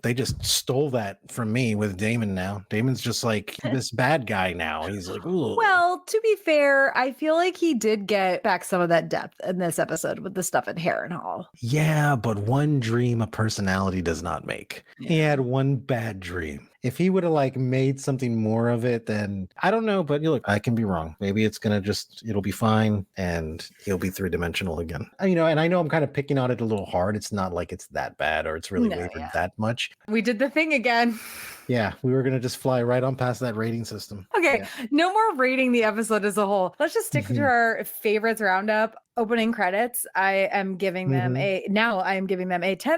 S2: they just stole that from me with Daemon now. Daemon's just this bad guy now. He's like, ooh.
S1: Well, to be fair, I feel like he did get back some of that depth in this episode with the stuff in Harrenhal.
S2: Yeah, but one dream a personality does not make. Yeah. He had one bad dream. If he would have made something more of it, then I don't know, but look, I can be wrong. Maybe it's going to it'll be fine and he'll be 3-dimensional again. And I know I'm kind of picking on it a little hard. It's not like it's that bad or it's really wavered that much.
S1: We did the thing again.
S2: Yeah, we were going to just fly right on past that rating system.
S1: Okay, no more rating the episode as a whole. Let's just stick to our favorites roundup. Opening credits, I am giving them a 10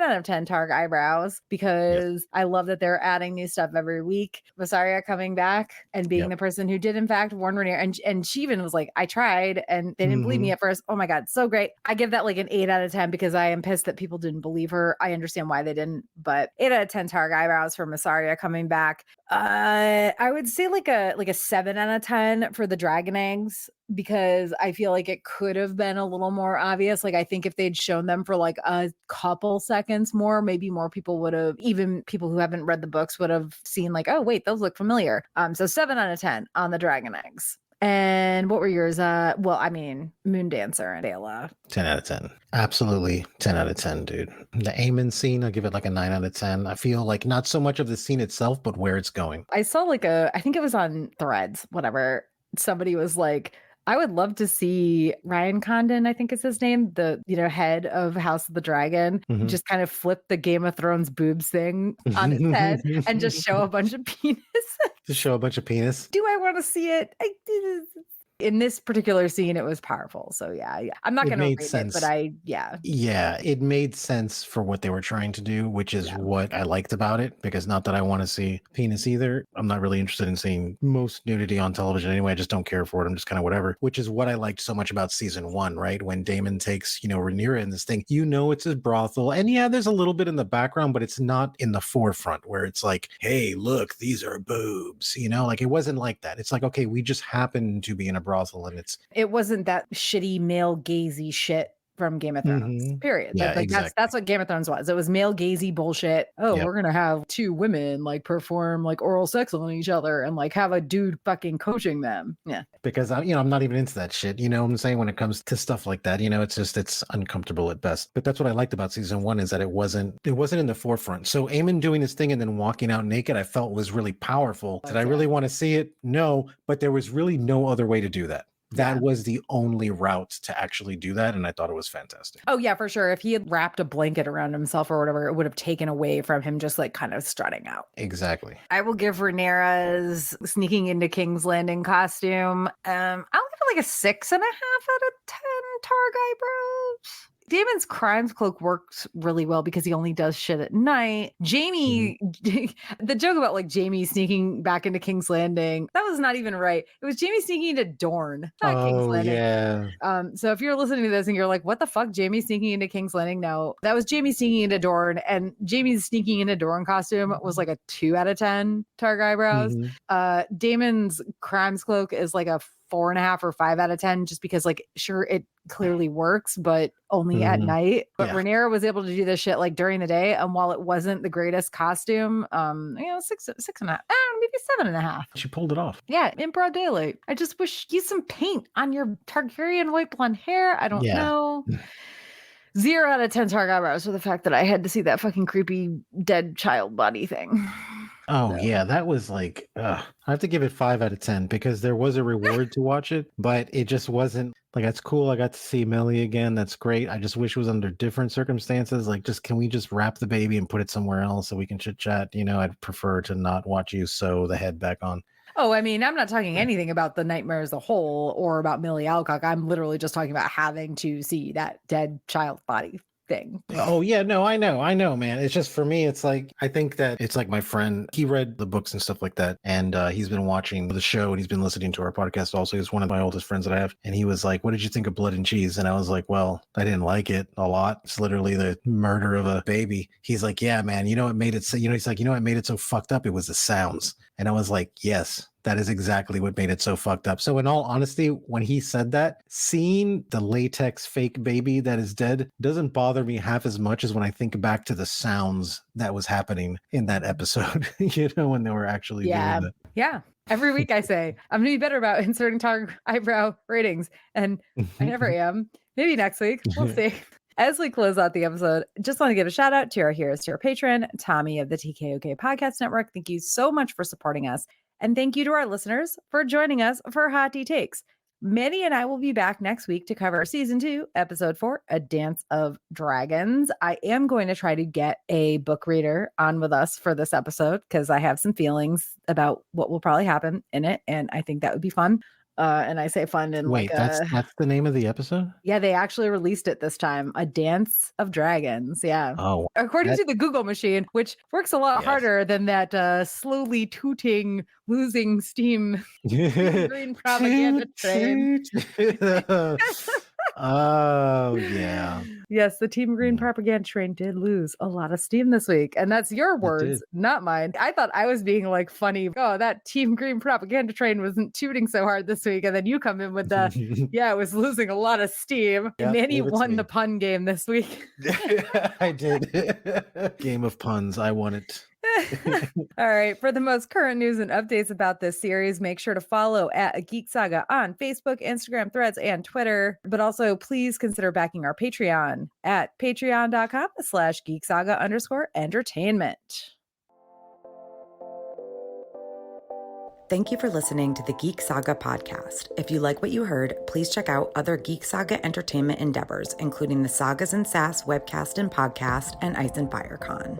S1: out of 10 Targ eyebrows because I love that they're adding new stuff every week. Mysaria coming back and being the person who did in fact warn Rhaenyra, and she even was like, I tried and they didn't believe me at first. Oh my God, so great. I give that an 8 out of 10 because I am pissed that people didn't believe her. I understand why they didn't, but 8 out of 10 Targ eyebrows for Mysaria coming back. I would say a 7 out of 10 for the dragon eggs, because I feel like it could have been a little more obvious. I think if they'd shown them for a couple seconds more, maybe more people would have, even people who haven't read the books would have seen oh wait, those look familiar. So 7 out of 10 on the dragon eggs. And what were yours? Moondancer and Ayla.
S2: 10 out of 10. Absolutely 10 out of 10, dude. The Aemon scene, I'll give it a 9 out of 10. I feel not so much of the scene itself, but where it's going.
S1: I saw I think it was on Threads, whatever. Somebody was like, I would love to see Ryan Condon, I think is his name, the head of House of the Dragon, just kind of flip the Game of Thrones boobs thing on his head and just show a bunch of penis.
S2: To show a bunch of penis.
S1: Do I want to see it? In this particular scene, it was powerful. So yeah. I'm not going to rate it, but
S2: Yeah, it made sense for what they were trying to do, which is what I liked about it, because not that I want to see penis either. I'm not really interested in seeing most nudity on television anyway. I just don't care for it. I'm just kind of whatever, which is what I liked so much about season 1, right? When Daemon takes, Rhaenyra in this thing, it's his brothel. And yeah, there's a little bit in the background, but it's not in the forefront where it's hey, look, these are boobs, it wasn't like that. It's okay, we just happen to be in a brothel, and it
S1: wasn't that shitty male gazy shit from Game of Thrones, period.
S2: Yeah, exactly.
S1: That's what Game of Thrones was. It was male gazy bullshit. Oh, we're going to have 2 women perform oral sex on each other and have a dude fucking coaching them. Yeah.
S2: Because I'm not even into that shit. What I'm saying, when it comes to stuff like that, it's uncomfortable at best. But that's what I liked about season 1, is that it wasn't in the forefront. So Aemon doing his thing and then walking out naked, I felt was really powerful. Did I really want to see it? No, but there was really no other way to do that. that
S1: Yeah.
S2: was the only route to actually do that. And I thought it was fantastic.
S1: Oh, yeah, for sure. If he had wrapped a blanket around himself or whatever, it would have taken away from him just like kind of strutting out.
S2: Exactly.
S1: I will give Rhaenyra's sneaking into King's Landing costume. I'll give it like a 6.5 out of 10 Targ eyebrows. Damon's crimes cloak works really well because he only does shit at night. Jamie, the joke about like Jamie sneaking back into King's Landing, that was not even right. It was Jamie sneaking into Dorne, not King's Landing.
S2: Yeah.
S1: So if you're listening to this and you're like, what the fuck, Jamie sneaking into King's Landing? No, that was Jamie sneaking into Dorne, and Jamie's sneaking into Dorne costume was like a 2 out of 10 Targ eyebrows. Damon's crimes cloak is like a 4.5 or 5 out of 10, just because like, sure, it clearly works, but only at night. But Rhaenyra was able to do this shit like during the day. And while it wasn't the greatest costume, 6.5, maybe 7.5.
S2: She pulled it off.
S1: Yeah, in broad daylight. I just wish use some paint on your Targaryen white blonde hair. I don't know. 0 out of 10 Targ eyebrows for the fact that I had to see that fucking creepy dead child body thing.
S2: Oh, yeah, that was like, I have to give it 5 out of 10 because there was a reward to watch it, but it just wasn't like, that's cool. I got to see Millie again. That's great. I just wish it was under different circumstances. Like, can we just wrap the baby and put it somewhere else so we can chit chat? You know, I'd prefer to not watch you sew the head back on.
S1: Oh, I mean, I'm not talking anything about the nightmare as a whole or about Millie Alcock. I'm literally just talking about having to see that dead child body thing.
S2: Oh yeah, no, I know, man. It's just for me, it's like, I think that it's like my friend, he read the books and stuff like that, and he's been watching the show and he's been listening to our podcast also. He's one of my oldest friends that I have, and he was like, what did you think of Blood and Cheese? And I was like, well, I didn't like it a lot. It's literally the murder of a baby. He's like, yeah, man, you know what made it so, he's like, you know what made it so fucked up? It was the sounds. And I was like, yes, that is exactly what made it so fucked up. So in all honesty, when he said that, seeing the latex fake baby that is dead doesn't bother me half as much as when I think back to the sounds that was happening in that episode, when they were actually doing it.
S1: Yeah. Every week I say, I'm going to be better about inserting Targ eyebrow ratings. And I never am. Maybe next week. We'll see. As we close out the episode, just want to give a shout out to our heroes, to our patron, Tommy of the TKOK Podcast Network. Thank you so much for supporting us. And thank you to our listeners for joining us for Hot Tea Takes. Manny and I will be back next week to cover season 2, episode 4, A Dance of Dragons. I am going to try to get a book reader on with us for this episode because I have some feelings about what will probably happen in it. And I think that would be fun. And I say fun in
S2: wait, that's the name of the episode?
S1: Yeah, they actually released it this time. A Dance of Dragons. Yeah.
S2: Oh,
S1: according to the Google machine, which works a lot harder than that slowly tooting, losing steam green propaganda train.
S2: Oh, yeah.
S1: Yes, the Team Green propaganda train did lose a lot of steam this week. And that's your words, not mine. I thought I was being like funny. Oh, that Team Green propaganda train wasn't tooting so hard this week. And then you come in with the, it was losing a lot of steam. Yep, Manny won the pun game this week.
S2: I did. Game of puns. I won it.
S1: All right. For the most current news and updates about this series, make sure to follow at Geek Saga on Facebook, Instagram, Threads, and Twitter. But also, please consider backing our Patreon at patreon.com/geeksaga_entertainment. Thank you for listening to the Geek Saga podcast. If you like what you heard, please check out other Geek Saga entertainment endeavors, including the Sagas and Sass webcast and podcast and Ice and Fire Con.